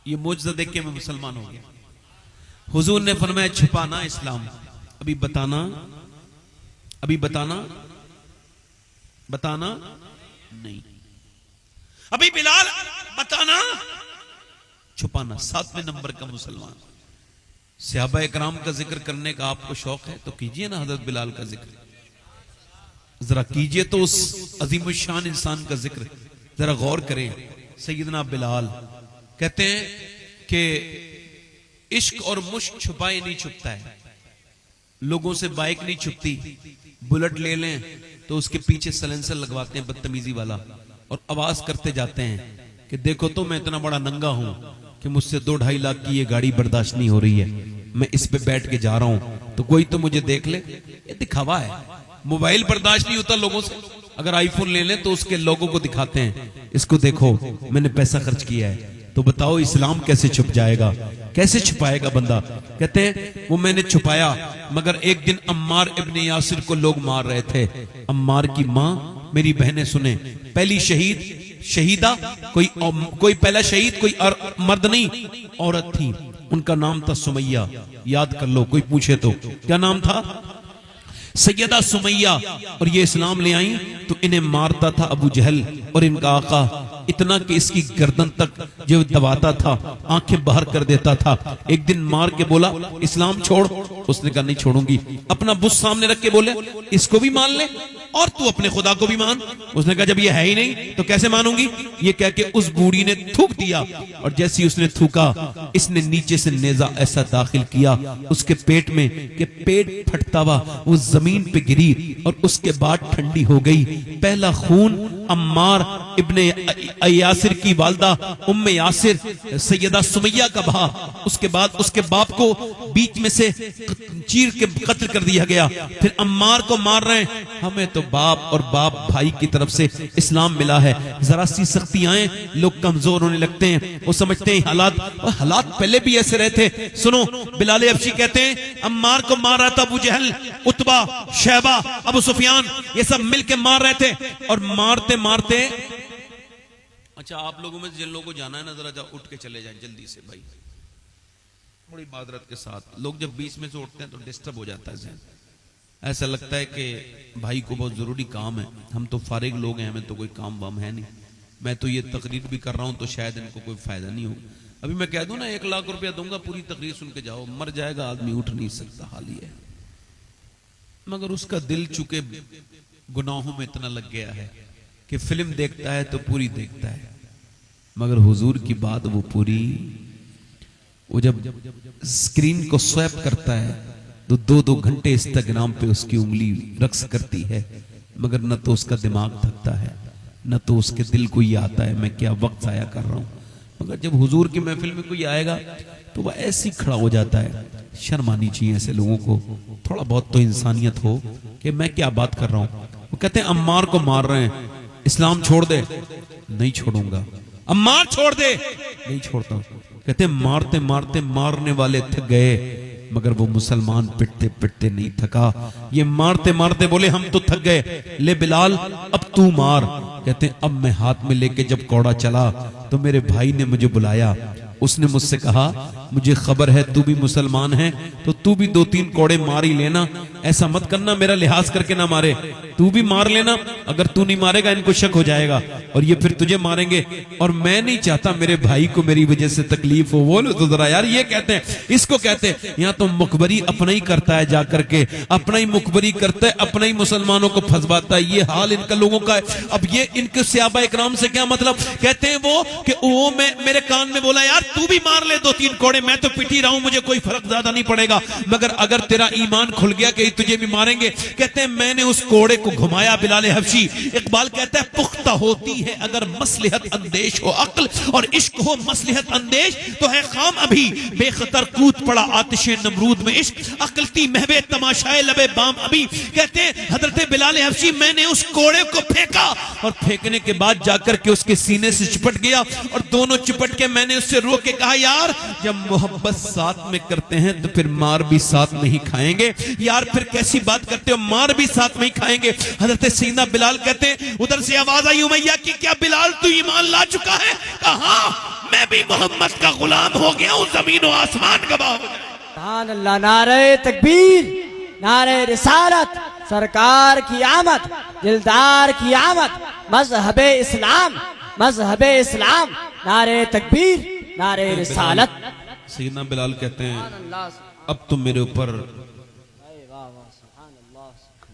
ये मौजज़ा देख के मैं मुसलमान हो गया। हुजूर ने फरमाया छुपाना इस्लाम, अभी बताना, अभी बताना नहीं, अभी बिलाल बताना, छुपाना। 7वें नंबर का मुसलमान। सहाबा इकराम का जिक्र करने का आपको शौक है तो कीजिए ना हजरत बिलाल का जिक्र, जरा कीजिए तो उस अजीमुशान इंसान का जिक्र, जरा गौर करें। सैयदना बिलाल कहते हैं कि इश्क और मुश्क छुपाए नहीं छुपता है, लोगों से बाइक नहीं छुपती, बुलेट ले लें तो उसके पीछे सलेंसर लगवाते हैं बदतमीजी वाला, और आवाज करते जाते हैं कि देखो तो मैं इतना बड़ा नंगा हूं कि मुझसे 2-2.5 लाख की ये गाड़ी बर्दाश्त नहीं हो रही है, मैं इस पे बैठ के जा रहा हूं तो कोई तो मुझे देख ले। ये दिखावा है। मोबाइल बर्दाश्त नहीं होता लोगों से, अगर आईफोन ले लें तो उसके लोगों को दिखाते हैं, इसको देखो मैंने पैसा खर्च किया है। तो बताओ इस्लाम कैसे छुप जाएगा, कैसे छुपाएगा बंदा। कहते हैं वो मैंने छुपाया, मगर एक दिन अम्मार इब्ने यासिर को लोग मार रहे थे। अम्मार की माँ, मेरी बहनें सुने, पहली शहीदा कोई पहला शहीद कोई मर्द नहीं, औरत थी, उनका नाम था सुमैया। याद कर लो, कोई पूछे तो क्या नाम था? सैयदा सुमैया। और ये इस्लाम ले आई तो इन्हें मारता था अबू जहल और इनका आका, इतना कि इसकी गर्दन तक जो दबाता था, आंखें बाहर कर देता था। एक दिन मार के बोला इस्लाम छोड़, उसने कहा नहीं छोड़ूंगी। अपना बुत सामने रख के बोले इसको भी मान ले और तू अपने खुदा को भी मान। उसने कहा जब ये है ही नहीं तो कैसे मानूंगी। ये कह के उस बूढ़ी ने थूक दिया, और जैसे ही उसने थूका, इसने नीचे से नेजा ऐसा दाखिल किया उसके पेट में कि पेट फटता हुआ वो जमीन पे गिरी, और उसके बाद ठंडी हो गई। पहला खून अम्मार इब्ने यासिर की वालदा उम्मे यासिर सैयदा सुमैया का बहा। उसके बाद उसके बाप को बीच में से चीर के कत्ल कर दिया गया। फिर अम्मार को मार रहे हैं। हमें तो बाप और बाप भाई की तरफ से इस्लाम मिला है। जरा सी सख्तियां लोग कमजोर होने लगते हैं, वो समझते हैं हालात, और हालात पहले भी ऐसे रहे थे। सुनो, बिलाल हबशी कहते हैं अम्मार को मार रहा था अबू जहल, उतबा, शैबा, अबू सुफियान, ये सब मिलके मार रहे थे। और मारते मारते, अच्छा आप लोगों में जिन लोगों को जाना है ना, जरा उठ के चले जाएं जल्दी से भाई, बड़ी मादरत के साथ। लोग जब बीच में से उठते हैं तो डिस्टर्ब हो जाता है ज़हन, ऐसा लगता है कि भाई को बहुत जरूरी काम है। हम तो फारिग लोग हैं, हमें तो कोई काम वाम है नहीं। मैं तो ये तकरीर भी कर रहा हूं तो शायद इनको कोई फायदा नहीं हो। अभी मैं कह दूं ना 1 लाख रुपया दूंगा, पूरी तकरीर सुन के जाओ, मर जाएगा आदमी, उठ नहीं सकता, हाल ही है। मगर उसका दिल चुके गुनाहों में इतना लग गया है कि फिल्म देखता है तो पूरी देखता है, मगर हुजूर की बात वो पूरी, वो जब स्क्रीन को स्वैप करता है तो 2-2 घंटे इंस्टाग्राम पे उसकी उंगली रक्स करती है, मगर न तो उसका दिमाग थकता है, न तो उसके दिल को ये आता है मैं क्या वक्त जाया कर रहा हूँ। मगर जब हुजूर की महफिल में कोई आएगा तो वह ऐसी खड़ा हो जाता है। शर्म आनी चाहिए ऐसे लोगों को, थोड़ा बहुत तो इंसानियत हो कि मैं क्या बात कर रहा हूँ। वो कहते हैं अम्मार को मार रहे हैं, इस्लाम छोड़ दे। नहीं छोड़ूंगा। अम्मार छोड़ दे, नहीं छोड़ता। कहते हैं मारते मारते मारने वाले थक गए, मगर वो मुसलमान पिटते पिटते नहीं थका। ये मारते मारते बोले हम तो थक गए, ले बिलाल अब तू मार। कहते हैं अब मैं हाथ में लेके जब कौड़ा चला तो मेरे भाई ने मुझे बुलाया, उसने मुझसे कहा मुझे खबर है तू भी मुसलमान है तो तू भी 2-3 कौड़े मार ही लेना, ऐसा मत करना मेरा लिहाज करके ना मारे, तू भी मार लेना। अगर तू नहीं मारेगा इनको शक हो जाएगा और ये फिर तुझे मारेंगे, और मैं नहीं चाहता मेरे भाई को मेरी वजह से तकलीफ हो। बोलो तो जरा यार, ये कहते हैं, इसको कहते हैं यहाँ तो मुखबरी अपना ही करता है, जाकर के अपना ही मुखबरी करता है, अपना ही मुसलमानों को फंसवाता है। ये हाल इनका लोगों का है। अब ये इनके सहाबा इकराम से क्या मतलब? कहते हैं वो कि वो मेरे कान में बोला यार तू भी मार ले 2-3 कोड़े, मैं तो पिट ही रहा हूं, मुझे कोई फर्क ज्यादा नहीं पड़ेगा, मगर अगर तेरा ईमान खुल गया कि तुझे भी मारेंगे। कहते हैं मैंने उस कोड़े को घुमाया बिलाल हबशी। इकबाल कहता है पुख्ता होती है अगर मसलहत अंदेश हो अक्ल, और इश्क हो मसलहत अंदेश तो है खाम अभी, बेखतर कूद पड़ा आतिशे नमरूद में इश्क, अक्लती महवे तमाशाए लबे बाम अभी। कहते हैं हजरत बिलाल हबशी, मैंने उस कोड़े को फेंका और फेंकने के बाद जाकर के उसके सीने से चिपट गया, और दोनों चिपट के मैंने उससे रोक के कहा यार जब मोहब्बत साथ में करते हैं तो फिर मार भी साथ में ही खाएंगे। यार फिर कैसी बात करते हो, मार भी साथ में ही खाएंगे। हजरत सैयदना बिलाल कहते हैं उधर से आवाज आई उमैया की, क्या बिलाल तू ईमान ला चुका है? कहा मैं भी मोहम्मद का गुलाम हो गया हूं, जमीन और आसमान गवाह हो जाए। सुभान अल्लाह, नारे तकबीर, नारे रिसालत, सरकार की आमद, दिलदार की आमद, मजहबे इस्लाम, मजहबे इस्लाम, नारे तकबीर, नारे रिसालत। सैयदना बिलाल कहते हैं अब तो मेरे ऊपर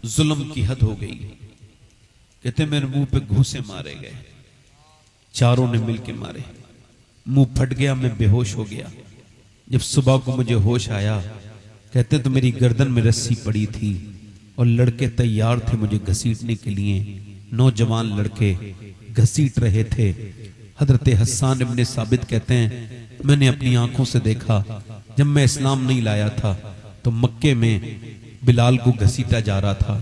जुल्म की हद हो गई। कहते मेरे मुंह पे घूंसे मारे गए, चारों ने मिलके मारे, मुंह फट गया, मैं बेहोश हो गया। जब सुबह को मुझे होश आया, कहते तो मेरी गर्दन में रस्सी पड़ी थी और लड़के तैयार थे मुझे घसीटने के लिए, नौजवान लड़के घसीट रहे थे। हजरत हसन इब्ने साबित कहते हैं, मैंने अपनी आंखों से देखा, जब मैं इस्लाम नहीं लाया था तो मक्के में बिलाल को घसीटा जा रहा था,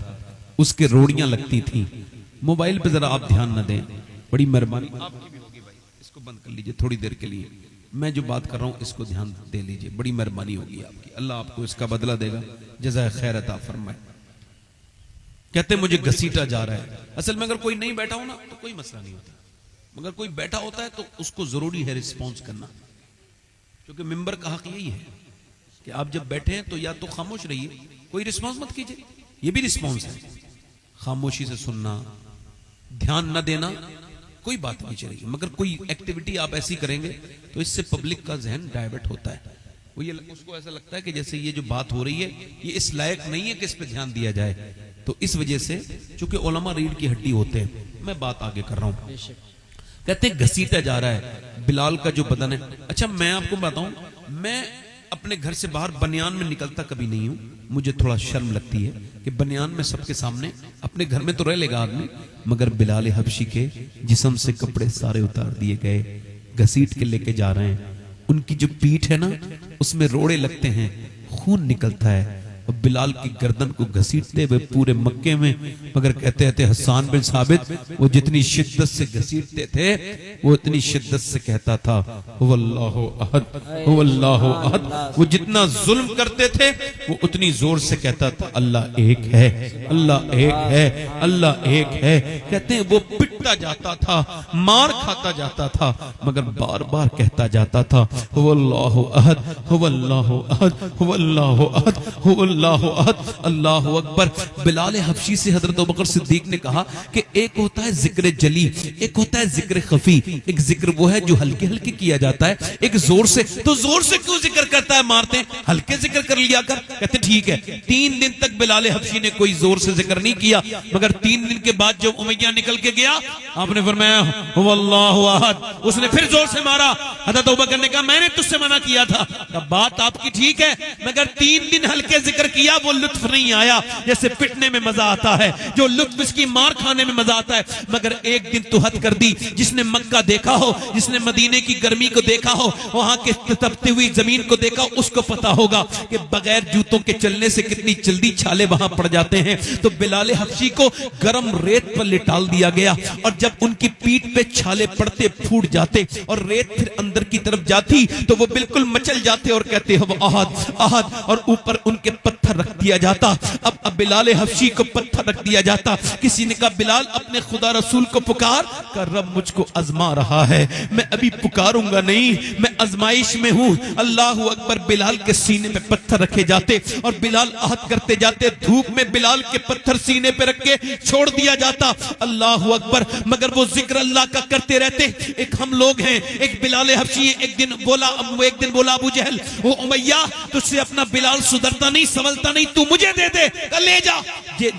उसके रोड़ियां लगती थी। मोबाइल पे जरा आप ध्यान न दें, बड़ी मेहरबानी आपकी भी होगी भाई, इसको बंद कर लीजिए थोड़ी देर के लिए। मैं जो बात कर रहा हूं इसको ध्यान दे लीजिए, बड़ी मेहरबानी होगी आपकी, अल्लाह आपको इसका बदला देगा, जज़ाए खैर अता फरमाए। कहते मुझे घसीटा जा रहा है। असल में अगर कोई नहीं बैठा हो ना तो कोई मसला नहीं होता, मगर कोई बैठा होता है तो उसको जरूरी है रिस्पॉन्स करना, क्योंकि मिंबर का हक यही है कि आप जब बैठे हैं तो या तो खामोश रहिए, कोई रिस्पॉन्स मत कीजिए, ये भी रिस्पॉन्स है। खामोशी से सुनना, ध्यान न देना, कोई बात नहीं चलेगी, मगर कोई एक्टिविटी आप ऐसी करेंगे तो इससे पब्लिक का जहन डाइवर्ट होता है। वो ये उसको ऐसा लगता है कि जैसे ये जो बात हो रही है ये इस लायक नहीं है कि इस पे ध्यान दिया जाए। तो इस वजह से चूंकि उलमा रीढ़ की हड्डी होते हैं, मैं बात आगे कर रहा हूं। कहते घसीटा जा रहा है बिलाल का जो बदन है। अच्छा मैं आपको बताऊं, मैं अपने घर से बाहर बनियान में निकलता कभी नहीं हूं, मुझे थोड़ा शर्म लगती है कि बनियान में सबके सामने, अपने घर में तो रह लेगा आदमी, मगर बिलाल हबशी के जिस्म से कपड़े सारे उतार दिए गए, घसीट के लेके जा रहे हैं। उनकी जो पीठ है ना उसमें रोड़े लगते हैं, खून निकलता है, और बिलाल की गर्दन को घसीटते हुए पूरे मक्के में, मगर कहते थे हसन बिन साबित वो जितनी शिद्दत से घसीटते थे वो इतनी शिद्दत से कहता था हुवल्लाहु अहद हुवल्लाहु अहद। वो जितना जुल्म करते थे वो उतनी जोर से कहता था अल्लाह एक है, अल्लाह एक है, अल्लाह एक है। कहते हैं वो पिटता जाता था, मार खाता जाता था, मगर बार बार कहता जाता था हुवल्लाहु अहद हुवल्लाहु अहद हुवल्लाहु अहद हुवल्लाहु अहद, अल्लाहु अकबर। बिलाल हबशी से हजरत अबू बकर सिद्दीक ने कहा कि एक होता है जिक्र जली, एक होता है जिक्र खफी। एक जिक्र वो है जो हल्के हल्के किया जाता है, एक जोर से। तो जोर से क्यों जिक्र करता है, मारते हैं, हल्के जिक्र कर लिया कर। कहते ठीक है। 3 दिन तक बिलाल हबशी ने कोई जोर से जिक्र नहीं किया, मगर 3 दिन के बाद जब उमैया निकल के गया, आपने फरमाया हुवल्लाहु अहद, उसने फिर जोर से मारा। हजरत अबू बकर ने कहा मैंने तुझसे मना किया था। बात आपकी ठीक है, मगर 3 दिन हल्के जिक्र किया, वो लुत्फ नहीं आया। जैसे पिटने में मजा आता है, जो लुत्फ इसकी मार खाने में मजा आता है, मगर एक दिन तो हद कर दी। जिसने मक्का देखा हो, जिसने मदीने की गर्मी को देखा हो, वहां के तपती हुई जमीन को देखा, उसको पता होगा कि बगैर जूतों के चलने से कितनी जल्दी छाले वहां पड़ जाते हैं। तो बिलाल हबशी को गर्म रेत पर लिटाल दिया गया, और जब उनकी पीठ पे छाले पड़ते, फूट जाते और रेत फिर अंदर की तरफ जाती, तो वो बिल्कुल मचल जाते और कहते हो अहद अहद, और ऊपर उनके पत्थर रख दिया जाता। अब बिलाल हबशी को पत्थर रख दिया जाता। किसी ने कहा बिलाल अपने खुदा रसूल को पुकार कर, रब मुझको आजमा रहा है, मैं अभी पुकारूंगा नहीं, मैं आजमाइश में हूं। अल्लाहु अकबर। बिलाल के सीने में पत्थर रखे जाते और बिलाल अहद करते जाते। धूप में बिलाल के पत्थर सीने पे रख के छोड़ दिया जाता। अल्लाहु अकबर। मगर वो जिक्र अल्लाह का करते रहते। एक हम लोग हैं, एक बिलाल हबशी है। एक दिन बोला अबू जहल, वो उमैया तुझसे अपना बिलाल सुधरता नहीं, संभलता नहीं, तू मुझे दे दे, ले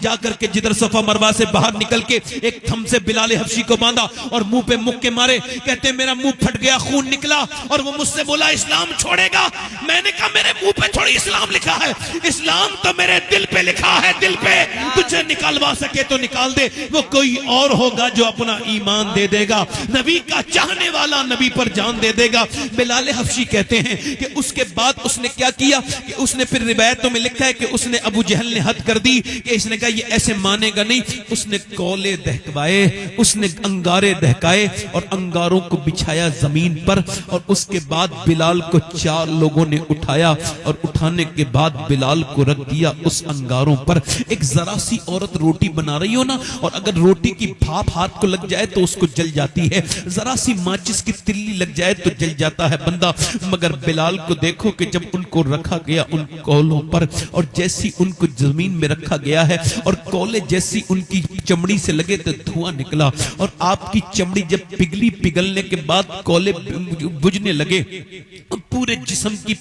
जा करके जिधर सफा मरवा से बाहर निकल के एक थम से बिलाल हबशी को बांधा और मुंह पे मुक्के मारे। कहते मेरा मुंह फट गया, खून निकला, और वो मुझसे बोला इस्लाम छोड़ेगा। मैंने कहा मेरे मुंह पे थोड़ी इस्लाम लिखा है, इस्लाम तो मेरे दिल पे लिखा है, दिल पे। तुझे निकालवा सके तो निकाल दे, वो कोई और होगा जो अपना ईमान दे देगा, नबी का चाहने वाला नबी पर जान दे देगा। बिलाल हबशी कहते हैं कि उसके बाद उसने क्या किया कि उसने फिर रिवायतों में लिखा है कि उसने अबू जहल ने हद कर दी कि इसने कहा ये ऐसे मानेगा नहीं। उसने कोले दहकवाए, उसने अंगारे दहकाए और अंगारों को बिछाया जमीन पर, और उसके बाद बिलाल को 4 लोगों ने उठाया, और उठाने के बाद बिलाल को रख दिया उस अंगारों पर। एक जरा सी औरत रोटी बना रही हो ना, और अगर रोटी की भाप हाथ को लग जाए तो उसको जल जाती है, जरा सी माचिस की तिल्ली लग जाए तो जल जाता है बंदा। मगर बिलाल को देखो कि जब उनको रखा गया उन कोलों पर, और जैसी उनको जमीन में रखा गया है और कोले जैसी उनकी चमड़ी से लगे तो धुआं निकला, और आपकी चमड़ी जब पिघली, पिघलने के बाद कोले बुझने लगे, पूरे जिस्म की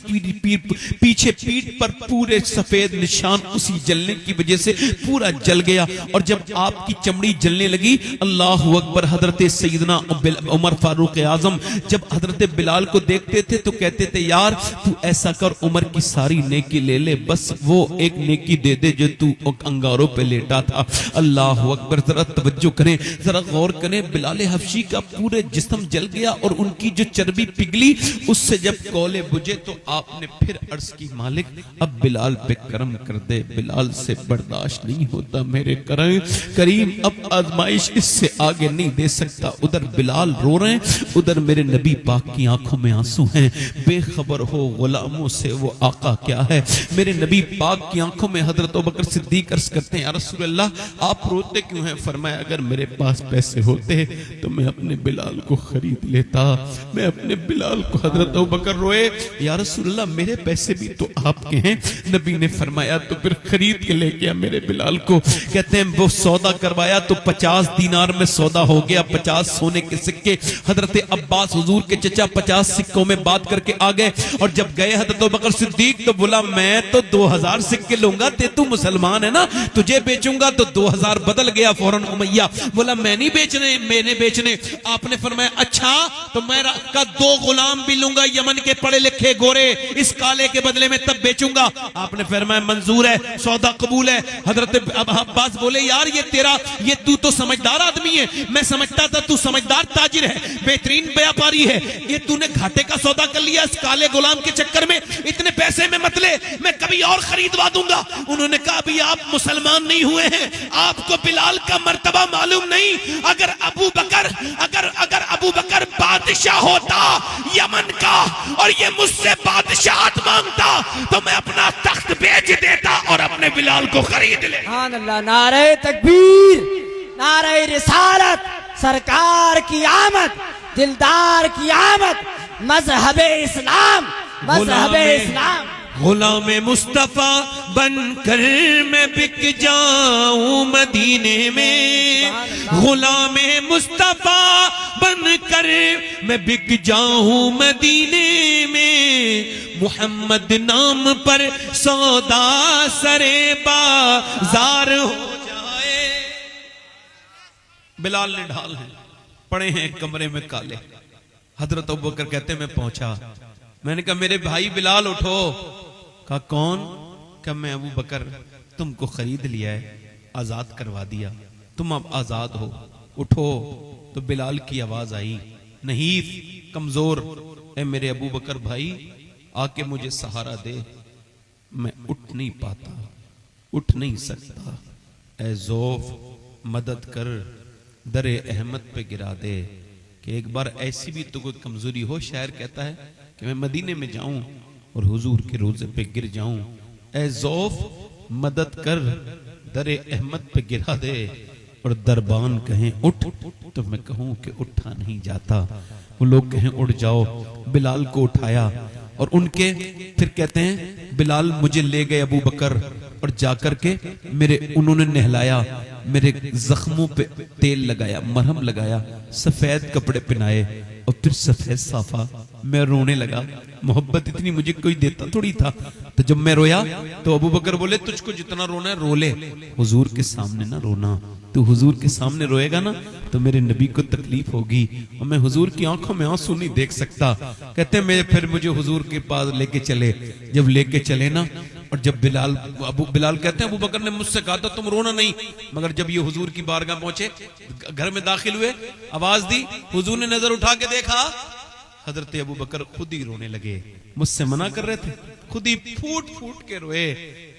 पीछे पीठ पर पूरे सफेद निशान उसी जलने की वजह से पूरा जल गया। और जब आपकी चमड़ी जलने लगी, अल्लाहु अकबर। हजरत सैयदना उमर फारूक आजम जब हजरत बिलाल को देखते थे तो कहते थे यार तू ऐसा कर, उमर की सारी नेकी ले ले, बस वो एक नेकी दे दे जो तू अंगारों पे लेटा था। अल्लाह अकबर। जरा तवज्जो करें, जरा गौर करें, बिलाल हबशी का पूरे जिस्म जल गया और उनकी जो चर्बी पिघली उससे जब कोले बुझे तो आपने फिर अर्ज की, मालिक अब बिलाल पे करम कर दे, बिलाल से बर्दाश्त नहीं होता मेरे करीम, अब आजमाइश इससे आगे नहीं दे सकता। उधर बिलाल रो रहे हैं, उधर मेरे नबी पाक की आंखों में आंसू हैं। बेखबर हो गुलामों से वो आका क्या है। मेरे नबी पाक की आंखों में हजरत अबू बकर सिद्दीक अर्ज करते हैं, या रसूल अल्लाह आप रोते क्यों हैं। फरमाया, अगर मेरे पास पैसे होते तो मैं अपने बिलाल को खरीद लेता, मैं अपने बिलाल को। हजरत अबू बकर रोए, या रसूल अल्लाह मेरे पैसे भी तो आपके हैं। नबी ने फरमाया, तो फिर खरीद के लेके आ मेरे बिलाल को। कहते हैं वो सौदा करवाया तो 50 दीनार में सौदा हो गया, 50 सोने के सिक्के। हजरत अब्बास हुजूर के चचा 50 सिक्कों में बात करके आ गए और जब गए हजरत अबू बकर सिद्दीक तो बोला, मैं तो 2000 सिक्के लूंगा, ते तू मुसलमान है ना, तुझे बेचूंगा। तो 2000 बदल गया फौरन। उमैया बोला, मैं नहीं बेचने, मैंने बेचने। आपने फरमाया, अच्छा तो मैं का 2 गुलाम भी लूंगा, यमन के पढ़े लिखे गोरे, इस काले के बदले में तब बेचूंगा। आपने फरमाया, मंजूर है, सौदा कबूल है। हजरत अब्बास बोले, यार ये तू तो समझदार आदमी है, मैं समझता था तू समझदार ताजिर है, बेहतरीन व्यापारी है, ये तूने घाटे का सौदा कर लिया इस काले गुलाम के चक्कर में, इतने पैसे में मत ले, मैं कभी और खरीदवा दूंगा। उन्होंने कहा, अभी आप मुसलमान नहीं हुए हैं, आपको बिलाल का मर्तबा मालूम नहीं। अगर अबू बकर बादशाह होता यमन का और ये मुझसे बादशाहत मांगता तो मैं अपना तख्त बेच देता और अपने बिलाल को खरीद ले। सुभान अल्लाह। नारे तकबीर, नारे रिसालत, सरकार की आमद, दिलदार की आमद, मजहबे इस्लाम, मजहबे इस्लाम। गुलाम मुस्तफा बनकर मैं बिक जाऊं मदीने में, गुलाम मुस्तफा बनकर मैं बिक जाऊं मदीने में, मोहम्मद नाम पर सौदा सरे बाजार हो जाए। बिलाल ने ढाल है, पड़े हैं कमरे में काले। हजरत अबू बकर कहते मैं पहुंचा, मैंने कहा मेरे भाई बिलाल उठो। कहा कौन? कहा मैं अबू बकर, तुमको खरीद लिया है, आजाद करवा दिया, तुम अब आजाद हो, उठो। तो बिलाल की आवाज आई, नहीफ कमजोर, ए मेरे अबू बकर भाई आके मुझे सहारा दे, मैं उठ नहीं पाता, उठ नहीं सकता, ए ज़ौफ मदद कर, दरे अहमद पे गिरा दे। कि एक बार ऐसी भी तो कोई कमजोरी हो, शायर कहता है कि मैं मदीने में जाऊं और हुजूर के रोजे पे गिर जाऊं, ए ज़ौफ मदद कर, दरे अहमद पे गिरा दे। और दरबान कहें उठ तो मैं कहूं कि उठा नहीं जाता, वो लोग कहें उठ जाओ। बिलाल को उठाया और उनके फिर कहते हैं बिलाल मुझे ले गए अबू बकर और जाकर के उन्होंने नहलाया, मेरे जख्मों पे तेल लगाया, मरहम लगाया, सफेद कपड़े पहनाए और फिर सफेद साफा। मैं रोने लगा, मोहब्बत इतनी मुझे कोई देता थोड़ी था। तो जब मैं रोया तो अबू बकर बोले, तुझको जितना रोना है रो ले, हुजूर के सामने ना रोना, तू हुजूर के सामने रोएगा ना तो मेरे नबी को तकलीफ होगी और मैं हुजूर की आंखों में आंसू नहीं देख सकता। कहते मैं फिर मुझे हुजूर के पास लेके चले। जब लेके चले ना, और जब बिलाल कहते हैं अबू बकर ने मुझसे कहा था तुम रोना नहीं, मगर जब ये हुजूर की बारगाह पहुंचे, घर में दाखिल हुए, आवाज दी, हुजूर ने नजर उठा के देखा, हजरत अबू बकर खुद ही रोने लगे। मुझसे मना कर रहे थे, खुद ही फूट फूट के रोए।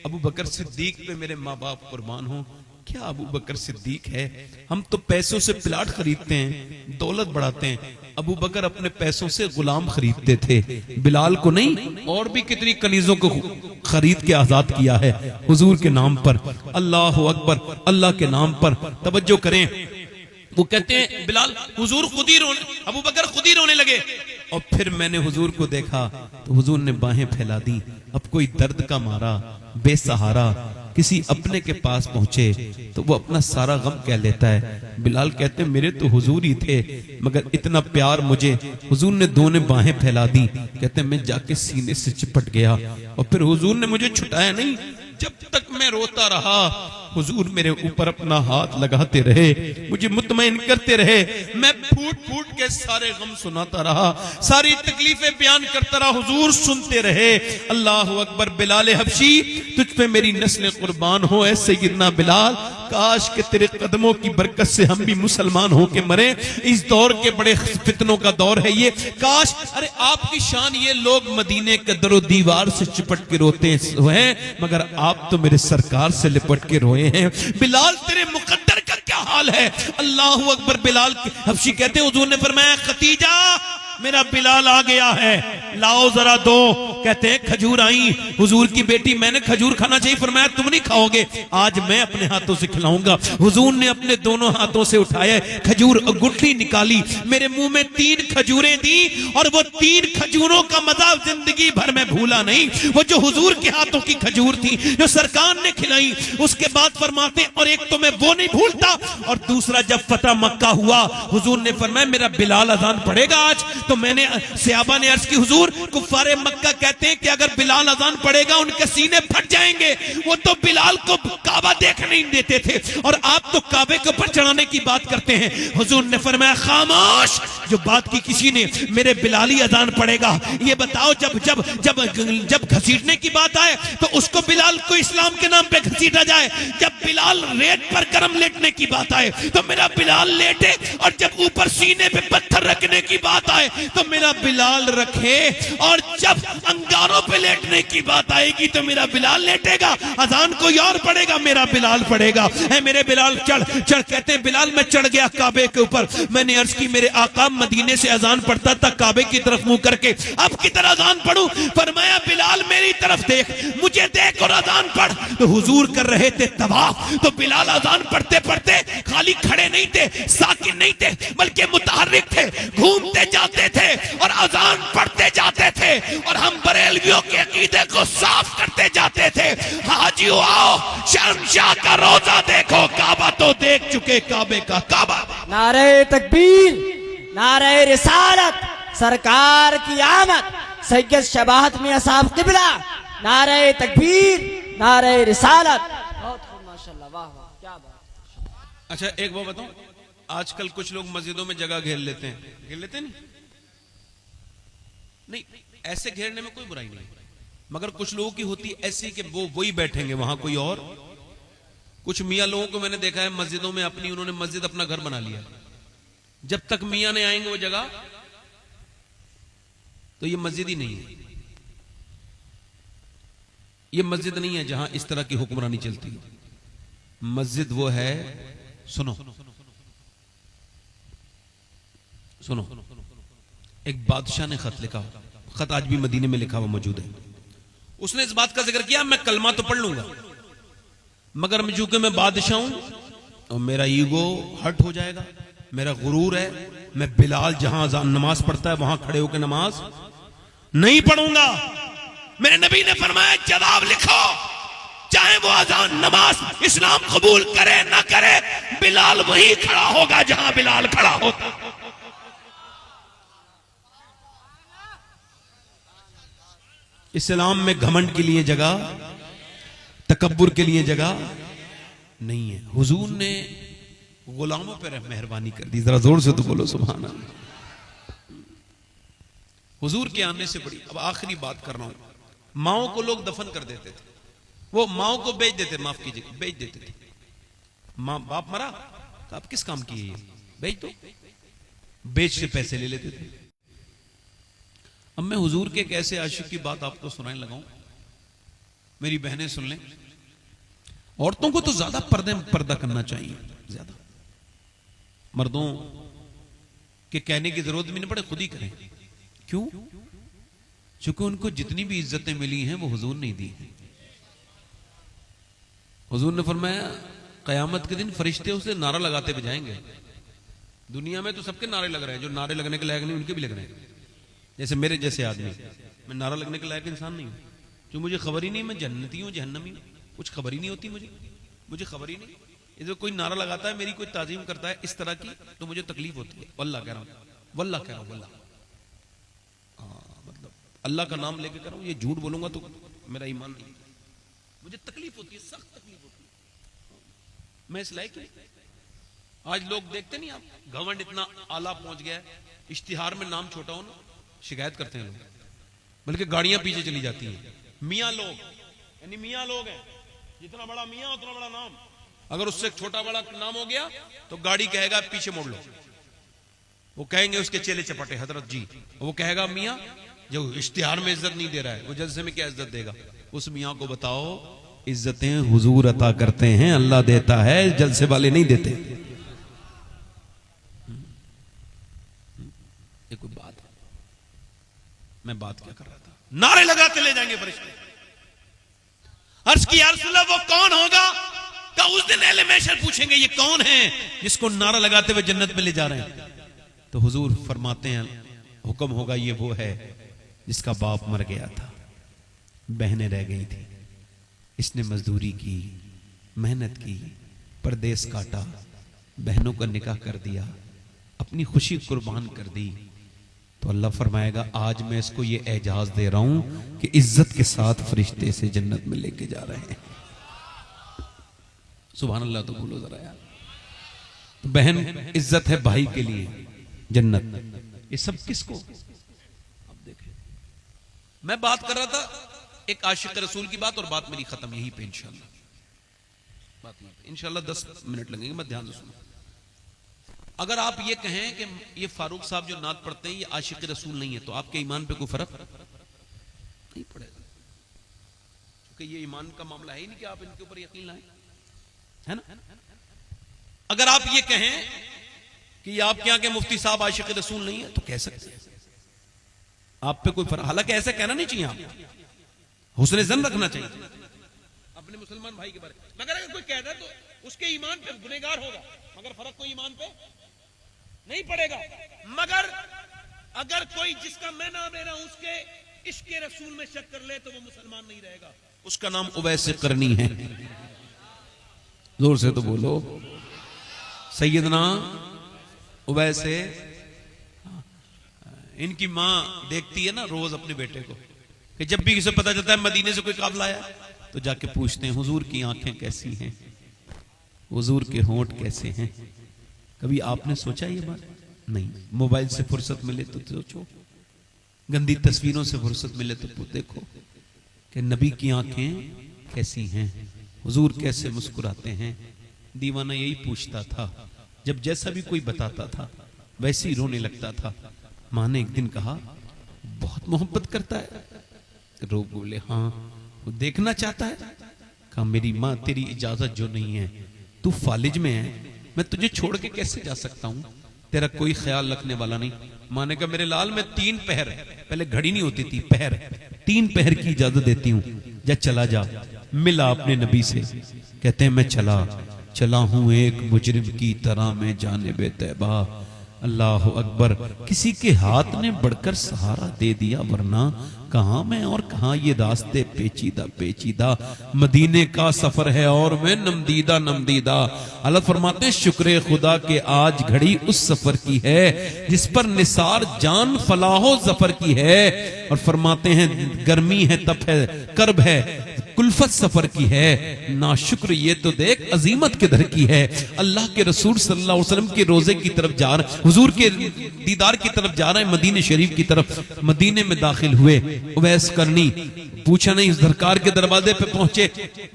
अबू बकर सिद्दीक पे मेरे माँ बाप कुर्बान हो, क्या अबू बकर सिद्दीक है। हम तो पैसों से प्लाट खरीदते हैं, दौलत बढ़ाते हैं, अबू बकर अपने पैसों से गुलाम खरीदते थे, बिलाल को नहीं। और भी कितनी कनीजों को खरीद के आजाद किया है हुजूर के नाम पर। अल्लाह अकबर, अल्लाह के नाम पर। तवज्जो करें, वो कहते हैं बिलाल हुजूर खुद ही रोने, अबू बकर खुद ही रोने लगे। और फिर मैंने हुजूर को देखा तो हुजूर ने बाहें फैला दी। अब कोई दर्द का मारा बेसहारा किसी अपने के पास पहुंचे तो वो अपना सारा गम कह लेता है। बिलाल कहते मेरे तो हुजूर ही थे, मगर इतना प्यार मुझे हुजूर ने, दोनों बाहें फैला दी। कहते मैं जाके सीने से चिपट गया और फिर हुजूर ने मुझे छुटाया नहीं। जब तक मैं रोता रहा हुजूर मेरे ऊपर अपना हाथ लगाते रहे, मुझे मुतमईन करते रहे, मैं फूट फूट के सारे गम सुनाता रहा, सारी तकलीफें बयान करता रहा, हुजूर सुनते रहे। अल्लाह अकबर। बिलाल हबशी तुझ पे मेरी नस्ल कुर्बान हो ऐ सैयदना बिलाल, काश के तेरे कदमों की बरकत से हम भी मुसलमान होके मरे। इस दौर के बड़े फितनों का दौर है ये, काश। अरे आपकी शान ये, लोग मदीने के दरो दीवार से चिपट के रोते हैं, मगर आप तो मेरे सरकार से लिपट के रोए हैं। बिलाल तेरे मुकद्दर का क्या हाल है। अल्लाह अकबर। बिलाल हबशी कहते हैं हुजूर ने फरमाया खतीजा मेरा बिलाल आ गया है, लाओ जरा दो। कहते हैं खजूर आई, हुजूर की बेटी मैंने खजूर खाना चाहिए, फरमाया तुम नहीं खाओगे, आज मैं अपने हाथों से खिलाऊंगा। हुजूर ने अपने दोनों हाथों से उठाया खजूर, गुठली निकाली, मेरे मुंह में 3 खजूरें दी, और वो 3 खजूरों का मजा जिंदगी भर में भूला नहीं। वो जो हुजूर के हाथों की खजूर थी जो सरकार ने खिलाई, उसके बाद फरमाते और एक तो मैं वो नहीं भूलता, और दूसरा जब फतह मक्का हुआ हुजूर ने फरमाया मेरा बिलाल अजान पढ़ेगा आज। तो मैंने सहाबा ने अर्ज की हुजूर कुफ्फारे मक्का कहते हैं कि अगर बिलाल अजान पढ़ेगा उनके सीने फट जाएंगे, वो तो बिलाल को काबा देखने नहीं देते थे, और आप तो काबे के ऊपर चढ़ाने की बात करते हैं। हुजूर ने फरमाया खामोश, जो बात की किसी ने, मेरे बिलाल ही अजान पढ़ेगा। ये बताओ जब जब जब जब घसीटने की बात आए तो उसको बिलाल को इस्लाम के नाम पे घसीटा जाए, जब बिलाल रेत पर गरम लेटने की बात आए तो मेरा बिलाल लेटे, और जब ऊपर सीने पे पत्थर रखने की बात आए तो मेरा बिलाल रखे, और जब अंगारों पे लेटने की बात आएगी तो मेरा बिलाल लेटेगा। अजान कोई और पढ़ेगा, मेरा बिलाल पढ़ेगा। है मेरे बिलाल चढ़ चढ़। कहते हैं बिलाल मैं चढ़ गया काबे के ऊपर। मैंने अर्ज की मेरे आका मदीने से अजान पढ़ता था काबे की तरफ मुंह करके, अब किधर अजान पढ़ूं। फरमाया बिलाल मेरी तरफ देख, मुझे देख और अजान पढ़। तो हुजूर कर रहे थे तवाफ, तो बिलाल अजान पढ़ते पढ़ते खाली खड़े नहीं थे, साकिन नहीं थे, बल्कि मुतहर्रिक थे, घूमते जाते थे और अजान पढ़ते जाते थे, और हम बरेलवियों के अकीदे को साफ करते जाते थे। हाजियो आओ शर्मशाह का रोजा देखो, काबा तो देख चुके, काबे का काबा। नारे तकबीर, नारे रिसालत, सरकार की आमद, सैयद शबाहत मियां साहब किबला, नारे तकबीर, नारे रिसालत। बहुत खूब माशाल्लाह, वाह वाह क्या बात। अच्छा एक बात बताऊं, आजकल कुछ लोग मस्जिदों में जगह घेर लेते हैं, नहीं, ऐसे घेरने में कोई बुराई नहीं, मगर कुछ लोगों की होती ऐसी कि वो वही बैठेंगे वहां कोई और। कुछ मियां लोगों को मैंने देखा है मस्जिदों में अपनी, उन्होंने मस्जिद अपना घर बना लिया, जब तक मियां ने आएंगे वो जगह, तो ये मस्जिद ही नहीं है, ये मस्जिद नहीं है जहां इस तरह की हुक्मरानी चलती है। मस्जिद वो है, सुनो सुनो, एक बादशाह ने खत लिखा, खत आज भी मदीने में लिखा हुआ मौजूद है। उसने इस बात का जिक्र किया मैं कलमा तो पढ़ लूंगा, मगर चूंकि मैं बादशाह हूं और मेरा ईगो हर्ट हो जाएगा, मेरा गुरूर है, मैं बिलाल जहां नमाज पढ़ता है वहां खड़े होकर नमाज नहीं पढ़ूंगा। मेरे नबी ने फरमाया जवाब लिखो, चाहे वो अजान नमाज इस्लाम कबूल करे ना करे, बिलाल वहीं खड़ा होगा जहां बिलाल खड़ा होता। इस्लाम में घमंड के लिए जगह, तकब्बुर के लिए जगह नहीं है। हुजूर ने गुलामों पर मेहरबानी कर दी, जरा जोर से तो बोलो सुभान अल्लाह। हुजूर के आने से बड़ी, अब आखिरी बात कर रहा हूं, माओ को लोग दफन कर देते थे, वो माओ को बेच देते, माफ कीजिए बेच देते थे। मां बाप मरा तो आप किस काम की है, बेच दो, बेच से पैसे ले लेते थे। अब मैं हुजूर के एक ऐसे आशिक की बात आपको सुनाने लगाऊं, मेरी बहनें सुन लें, औरतों को तो ज्यादा पर्दा करना चाहिए, ज्यादा मर्दों के कहने की जरूरत भी नहीं पड़े, खुद ही करें। क्यों? क्योंकि उनको जितनी भी इज्जतें मिली हैं वो हुजूर ने दी हैं। हुजूर ने फरमाया कयामत के दिन फरिश्ते उसे नारा लगाते बजाएंगे। दुनिया में तो सबके नारे लग रहे हैं, जो नारे लगने के लायक नहीं उनके भी लग रहे हैं। जैसे मेरे जैसे आदमी, मैं नारा लगने के लायक इंसान नहीं हूं, जो मुझे खबर ही नहीं मैं जन्नती हूं जहन्नमी हूं, कुछ खबर ही नहीं होती मुझे खबर ही नहीं। इधर कोई नारा लगाता है, मेरी कोई ताजीम करता है इस तरह की, तो मुझे तकलीफ होती है। वल्लाह कह रहा हूं, वल्लाह कह रहा हूं, वल्लाह, मतलब अल्लाह का नाम लेके कर रहा हूं, ये झूठ बोलूंगा तो मेरा ईमान नहीं, मुझे तकलीफ होती है, सख्त तकलीफ होती है। मैं इस लायक नहीं। आज लोग देखते नहीं, आप घमंड इतना आला पहुंच गया है, इश्तिहार में नाम छोटा हो ना शिकायत करते हैं लोग, बल्कि गाड़ियां पीछे चली जाती हैं। मियां लोग यानी मियां लोग हैं, जितना बड़ा मियां उतना बड़ा नाम, अगर उससे छोटा बड़ा नाम हो गया तो गाड़ी कहेगा पीछे मोड़ लो। वो कहेंगे उसके चेले चपाटे हजरत जी, वो कहेगा मियां जो इश्तिहार में इज्जत नहीं दे रहा है वो जलसे में क्या इज्जत देगा। उस मियां को बताओ इज्जतें हुजूर अता करते हैं, अल्लाह देता है, जलसे वाले नहीं देते। ये कोई बात है? मैं बात क्या कर रहा था, नारे लगाते ले जाएंगे फरिश्ते। अर्ज की या रसूल अल्लाह वो कौन होगा? का उस दिन अहले महशर पूछेंगे ये कौन है जिसको नारा लगाते हुए जन्नत में ले जा रहे हैं? तो हुजूर फरमाते हैं हुक्म होगा ये वो है जिसका बाप मर गया था, बहनें रह गई थी, इसने मजदूरी की, मेहनत की, परदेस काटा, बहनों का निकाह कर दिया, अपनी खुशी कुर्बान कर दी। तो अल्लाह फरमाएगा आज मैं इसको ये एजाज दे रहा हूं कि इज्जत के साथ फरिश्ते से जन्नत में लेके जा रहे हैं। सुभान अल्लाह तो बोलो जरा यार। तो बहन इज्जत है भाई के लिए, जन्नत। ये सब किसको? अब देखें, मैं बात कर रहा था एक आशिक रसूल की बात, और बात मेरी खत्म यहीं पे इंशाल्लाह। बात इंशाल्लाह 10 मिनट लगेंगे, मैं ध्यान से सुनो। अगर आप ये कहें कि ये फारूक साहब जो नात पढ़ते हैं ये आशिक रसूल नहीं है, तो आपके ईमान पे कोई फर्क नहीं पड़ेगा, क्योंकि ये ईमान का मामला है ही नहीं कि आप इनके ऊपर यकीन लाएं, है ना। अगर आप ये कहें कि आपके यहाँ के मुफ्ती साहब आशिक रसूल नहीं है तो कह सकते हैं, आप पे कोई फर्क, हालांकि ऐसा कहना नहीं चाहिए, आप हुस्न ज़न रखना चाहिए अपने मुसलमान भाई के बारे में। मगर अगर कोई कहता है तो उसके ईमान पे गुनहगार होगा, मगर फर्क कोई ईमान पे नहीं पड़ेगा। मगर अगर कोई जिसका मैं नाम ले रहा हूं उसके इश्क रसूल में शक कर ले तो वो मुसलमान नहीं रहेगा, उसका नाम उवैस करनी है। जोर से तो बोलो, सैयदना उवैस। इनकी मां देखती है ना रोज अपने बेटे को, कि जब भी इसे पता चलता है मदीने से कोई काफिला आया तो जाके पूछते हैं हुजूर की आंखें कैसी हैं, हुजूर के होंठ कैसे हैं। कभी आपने सोचा ये बात? नहीं। मोबाइल से फुर्सत मिले तो सोचो, गंदी तस्वीरों से फुर्सत मिले तो देखो कि नबी की आंखें कैसी हैं, हुजूर कैसे मुस्कुराते हैं। दीवाना यही पूछता था, जब जैसा भी कोई बताता था वैसे ही रोने लगता था। मां ने एक दिन कहा बहुत मोहब्बत करता है? लोग बोले हाँ। वो देखना चाहता है? कहा मेरी मां तेरी इजाजत जो नहीं है, तू फालिज में है, मैं तुझे छोड़ के कैसे जा सकता हूं, तेरा कोई ख्याल रखने वाला नहीं। मां ने कहा मेरे लाल मैं 3 पहर, पहले घड़ी नहीं होती थी, पहर, 3 पहर की इजाजत देती हूं, जा चला जा। मिला अपने नबी से, कहते हैं मैं चला हूं एक मुजरिम की तरह में जानिबे तैबा। अल्लाह अकबर, किसी के हाथ ने बढ़कर सहारा दे दिया, वरना कहां मैं और कहां ये रास्ते पेचीदा पेचीदा। मदीने का सफर है और मैं नमदीदा। अल्लाह फरमाते हैं शुक्र खुदा के आज घड़ी उस सफर की है जिस पर निसार जान फलाहो जफर की है। और फरमाते हैं गर्मी है, तप है, कर्ब है, कुल्फत सफर की है, ना शुक्र ये तो देख अजीमत के दर की है। अल्लाह के रसूल सल्लल्लाहु अलैहि वसल्लम के रोजे की तरफ जा रहे, हुजूर के दीदार की तरफ जा रहे हैं, मदीने शरीफ की तरफ। मदीने में दाखिल हुए, उवैस करनी पूछा नहीं, सरकार के दरवाजे पे पहुंचे।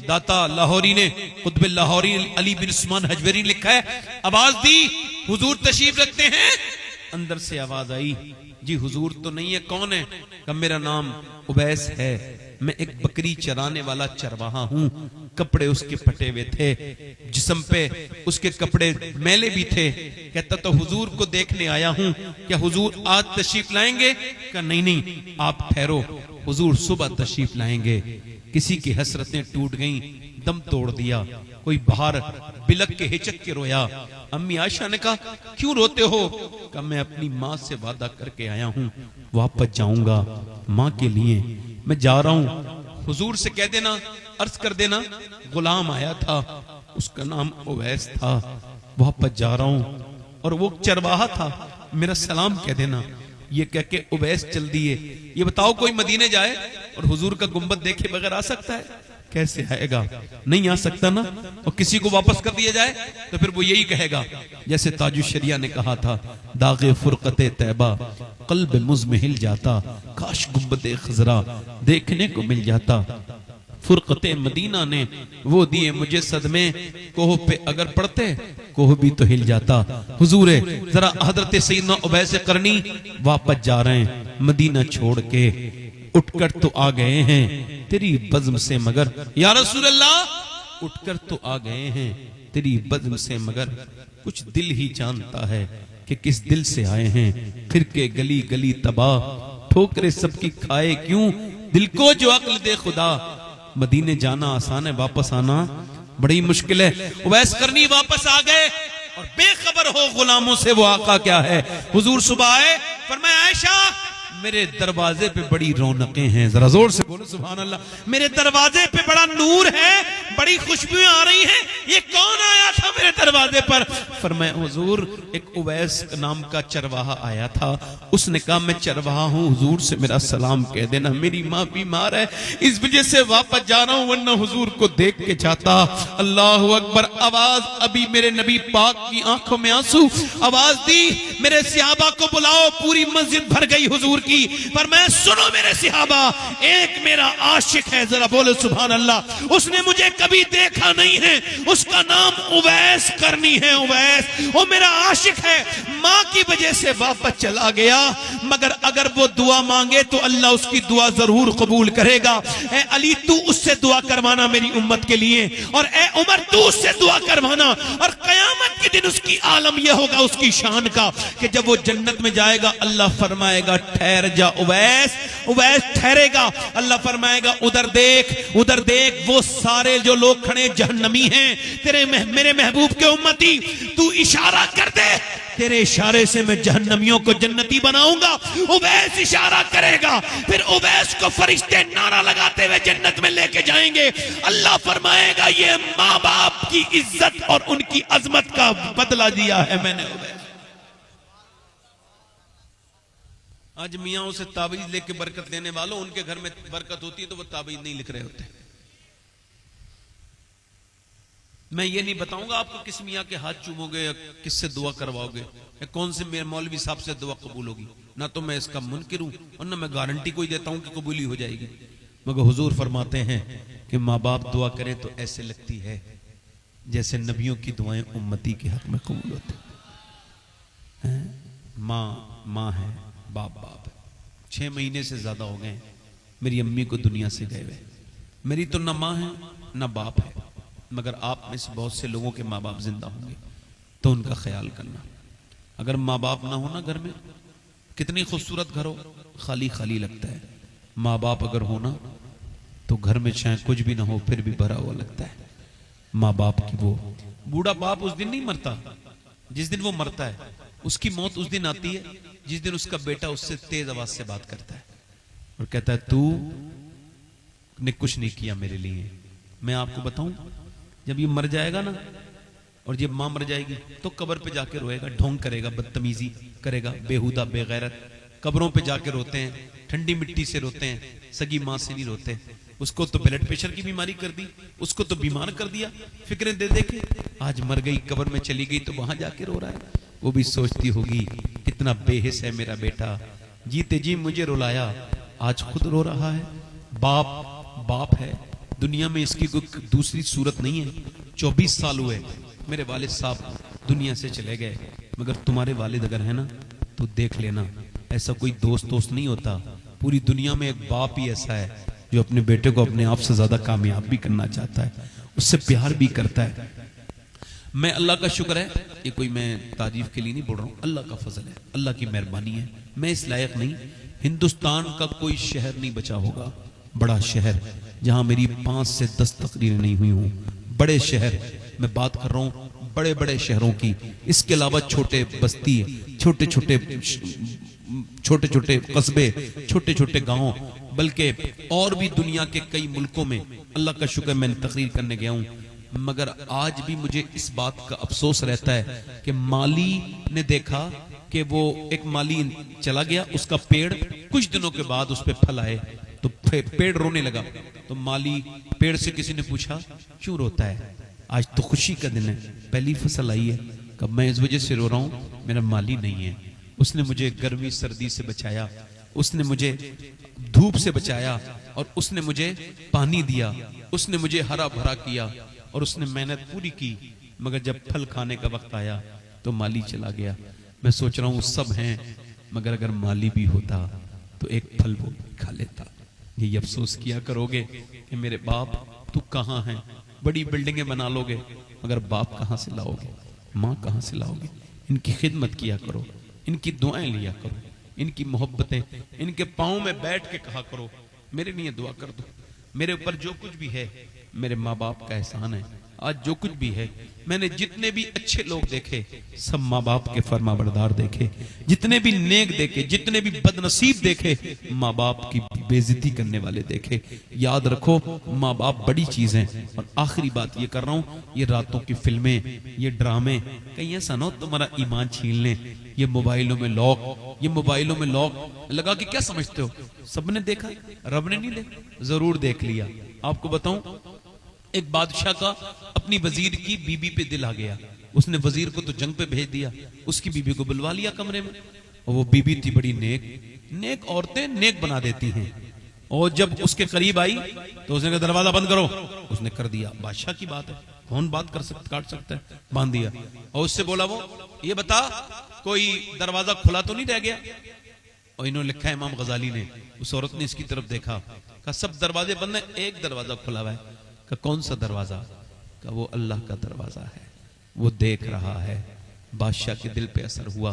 दाता लाहौरी ने, कुतुब लाहौरी अली बिन उस्मान हजवेरी ने लिखा है, आवाज दी हुजूर तशरीफ रखते हैं। अंदर से आवाज आई, जी हुजूर तो नहीं है, कौन है? कहा मेरा नाम उवैस है, मैं एक बकरी चराने वाला चरवाहा हूं। कपड़े उसके फटे हुए थे, जिस्म पे उसके कपड़े मैले भी थे। कहता तो हुजूर को देखने आया हूं, क्या हुजूर आज तशरीफ लाएंगे? कहा नहीं, आप ठहरो, हुजूर सुबह तशरीफ लाएंगे। किसी की हसरतें टूट गईं, दम तोड़ दिया, कोई बाहर बिलक के हिचक के रोया। अम्मी आयशा ने कहा क्यों रोते हो? कहा मैं अपनी माँ से वादा करके आया हूँ, वापस जाऊंगा माँ के लिए, मैं जा रहा हूँ। हुजूर से कह देना, अर्ज कर देना गुलाम आया था, उसका नाम उवैस था, वापस जा रहा हूँ, और वो चरवाहा था, मेरा सलाम कह देना। ये कह के उवैस चल दिए। ये बताओ कोई मदीने जाए और हुजूर का गुंबद देखे बगैर आ सकता है? कैसे आएगा? नहीं आ सकता ना। और किसी को वापस कर दिया जाए तो फिर वो यही कहेगा, जैसे ताजुशरिया ने कहा था, दागे फुरकते तैबा कल्ब मुझ में हिल जाता, काश गुंबदे खजरा देखने को मिल जाता। फुरकते मदीना ने वो दिए मुझे सदमे, कोह पे अगर पड़ते कोह भी तो हिल जाता। हुजूर जरा हजरत सैयदना उवैस करनी वापस जा रहे हैं मदीना छोड़ के, उठकर तो आ गए हैं तेरी बज़्म से मगर, या रसूल अल्लाह उठकर तो आ गए हैं तेरी बज़्म से मगर, कुछ दिल ही जानता है कि किस दिल से आए हैं। फिर के गली गली तबाह ठोकरे सबकी खाए क्यों, दिल को जो अक्ल दे खुदा। मदीने जाना आसान है, वापस आना बड़ी मुश्किल है। उवैस करनी वापस आ गए और बेखबर हो गुलामों से वो आका क्या है। हुजूर सुबह आए, फरमाया आयशा मेरे दरवाजे पे बड़ी रौनकें हैं, जरा जोर से बोलो सुभान अल्लाह। मेरे दरवाजे पे बड़ा नूर है, बड़ी खुशबू आ रही हैं, ये कौन आया था मेरे दरवाजे पर? फरमाया हुजूर एक उवैस नाम का चरवाहा आया था, उसने कहा मैं चरवाहा हूँ, हुजूर से मेरा सलाम कह देना, मेरी माँ बीमार है इस वजह से वापस जा रहा हूँ, वरना हुजूर को देख के जाता। अल्लाह अकबर। आवाज अभी मेरे नबी पाक की आंखों में आंसू, आवाज दी मेरे सहाबा को बुलाओ, पूरी मस्जिद भर गई हुजूर की। पर मैं सुनो मेरे सहाबा, एक मेरा आशिक है, जरा बोलो सुभान अल्लाह। उसने मुझे कभी देखा नहीं है, उसका नाम उवैस करनी है, उवैस वो मेरा आशिक है, माँ की वजह से वापस चला गया, मगर अगर वो दुआ मांगे तो अल्लाह उसकी दुआ जरूर कबूल करेगा। ए अली तू उससे दुआ करवाना मेरी उम्मत के लिए, और ए उमर तू उससे दुआ करवाना। और कयामत के दिन उसकी आलम यह होगा उसकी शान का कि जब वो जन्नत में जाएगा अल्लाह फरमाएगा ठहर जा उवैस, उवैस ठहरेगा। अल्लाह फरमाएगा उधर देख, उधर देख, वो सारे जो लोग खड़े जहन्नमी हैं, तेरे मेरे महबूब के उम्मती, तू इशारा कर दे, तेरे इशारे से मैं जहन्नमियों को जन्नती बनाऊंगा। उवैस इशारा करेगा, फिर उवैस को फरिश्ते नारा लगाते हुए जन्नत में लेके जाएंगे। अल्लाह फरमाएगा ये माँ बाप की इज्जत और उनकी अजमत का बदला दिया है मैंने उवैस। आज मियाँ से ताबीज लेके बरकत लेने वालों, उनके घर में बरकत होती है तो वो ताबीज नहीं लिख रहे होते। मैं ये नहीं बताऊंगा आपको किस मियाँ के हाथ चूमोगे या किससे दुआ करवाओगे या कौन से मेरे मौलवी साहब से दुआ कबूल होगी, ना तो मैं इसका मुनकिर हूं और ना मैं गारंटी कोई देता हूं कि कबूली हो जाएगी। मगर हुजूर फरमाते हैं कि माँ बाप दुआ करें तो ऐसे लगती है जैसे नबियों की दुआएं उम्मती के हक में कबूल होती हैं। माँ माँ है, बाप बाप है। 6 महीने से ज्यादा हो गए मेरी अम्मी को दुनिया से गए हुए। मेरी तो ना माँ है ना बाप है, मगर आप में से बहुत से लोगों के माँ बाप जिंदा होंगे तो उनका ख्याल करना। अगर माँ बाप ना हो ना घर में, कितनी खूबसूरत घर हो, खाली खाली लगता है। माँ बाप अगर हो ना तो घर में चाहे कुछ भी ना हो फिर भी भरा हुआ लगता है। माँ बाप की वो बूढ़ा बाप उस दिन नहीं मरता जिस दिन वो मरता है, उसकी मौत उस दिन आती है जिस दिन उसका बेटा उससे तेज आवाज से बात करता है और कहता है तू ने कुछ नहीं किया मेरे लिए। मैं आपको बताऊं, जब ये मर जाएगा ना और जब मां मर जाएगी तो कब्र पे जाके रोएगा, ढोंग करेगा, बदतमीजी करेगा, बेहुदा बेगैरत। कब्रों पे जाके रोते हैं, ठंडी मिट्टी से रोते हैं, सगी मां से नहीं रोते। उसको तो ब्लड प्रेशर की बीमारी कर दी, उसको तो बीमार कर दिया, फिक्रें दे दे के आज मर गई, कब्र में चली गई तो वहां जाके रो रहा है। वो भी सोचती होगी कितना बेहिस है मेरा बेटा, जीते जी मुझे रुलाया, आज खुद रो रहा है। बाप बाप है, दुनिया में इसकी कोई दूसरी सूरत नहीं है। 24 साल हुए मेरे वालिद साहब दुनिया से चले गए, मगर तुम्हारे वालिद अगर है ना तो देख लेना, ऐसा कोई दोस्त नहीं होता। पूरी दुनिया में एक बाप ही ऐसा है जो अपने बेटे को अपने आप से ज्यादा कामयाब भी करना चाहता है, उससे प्यार भी करता है। मैं अल्लाह का शुक्र है, ये कोई मैं तारीफ के लिए नहीं बोल रहा हूँ, अल्लाह का फजल है, अल्लाह की मेहरबानी है। मैं इस लायक नहीं, हिंदुस्तान का कोई शहर नहीं बचा होगा, बड़ा शहर जहां मेरी 5 से 10 तकरीरें नहीं हुई हूं। बड़े शहर मैं बात कर रहा हूं, बड़े बड़े शहरों की। इसके अलावा छोटे बस्ती, छोटे छोटे कस्बे, छोटे छोटे गांव, बल्कि और भी दुनिया के कई मुल्कों में अल्लाह का शुक्र मैंने तकरीर करने गया हूं। मगर आज भी मुझे इस बात का अफसोस रहता है कि माली ने देखा कि वो एक माली चला गया, उसका पेड़ कुछ दिनों के बाद उस पर फल आए, तो पेड़ रोने लगा। तो माली पेड़ से किसी ने पूछा क्यों रोता है? आज तो खुशी का दिन है, पहली फसल आई है। कब मैं इस वजह से रो रहा हूं, मेरा माली नहीं है। उसने मुझे गर्मी सर्दी से बचाया, उसने मुझे धूप से बचाया, और उसने मुझे पानी दिया, उसने मुझे हरा भरा किया, और उसने मेहनत पूरी की। मगर जब फल खाने का वक्त आया तो माली चला गया। मैं सोच रहा हूं सब हैं, मगर अगर माली भी होता तो एक फल वो खा लेता। ये अफसोस किया करोगे कि मेरे बाप तू कहाँ है? बड़ी बिल्डिंगें बना लोगे, मगर बाप कहाँ से लाओगे, माँ कहाँ से लाओगे? इनकी खिदमत किया करो, इनकी दुआएं लिया करो, इनकी मोहब्बतें, इनके पाँव में बैठ के कहा करो मेरे लिए दुआ कर दो। मेरे ऊपर जो कुछ भी है मेरे माँ बाप का एहसान है। आज जो कुछ भी है, मैंने जितने भी अच्छे लोग देखे सब माँ बाप के फरमाबरदार देखे, जितने भी नेक देखे, जितने भी बदनसीब देखे माँ बाप की बेइज्जती करने वाले देखे। याद रखो माँ बाप बड़ी चीज है। और आखिरी बात ये कर रहा हूँ, ये रातों की फिल्में, ये ड्रामे, कहीं ऐसा ना हो तुम्हारा ईमान छीन लें। ये मोबाइलों में लॉक लगा के क्या समझते हो सबने देखा? रब ने नहीं देखा? जरूर देख लिया। आपको बताऊं, एक बादशाह का अपनी वजीर की बीबी पे दिल आ गया। उसने वजीर को तो जंग पे भेज दिया, उसकी बीबी को बुलवा लिया कमरे में। और वो बीबी थी बड़ी नेक औरतें नेक बना देती हैं। और जब उसके करीब आई तो उसने कहा दरवाजा बंद करो। उसने कर दिया। बादशाह की बात है, कौन बात काट सकता है? बांध दिया। और उससे बोला वो ये बता कोई दरवाजा खुला तो नहीं रह गया? और इन्होंने लिखा है इमाम गजाली ने, उस औरत ने इसकी तरफ देखा, कहा सब दरवाजे बंद है, एक दरवाजा खुला हुआ है। कहा कौन सा दरवाजा? कहा वो अल्लाह का दरवाजा है, वो देख रहा है। बादशाह के दिल पे असर हुआ,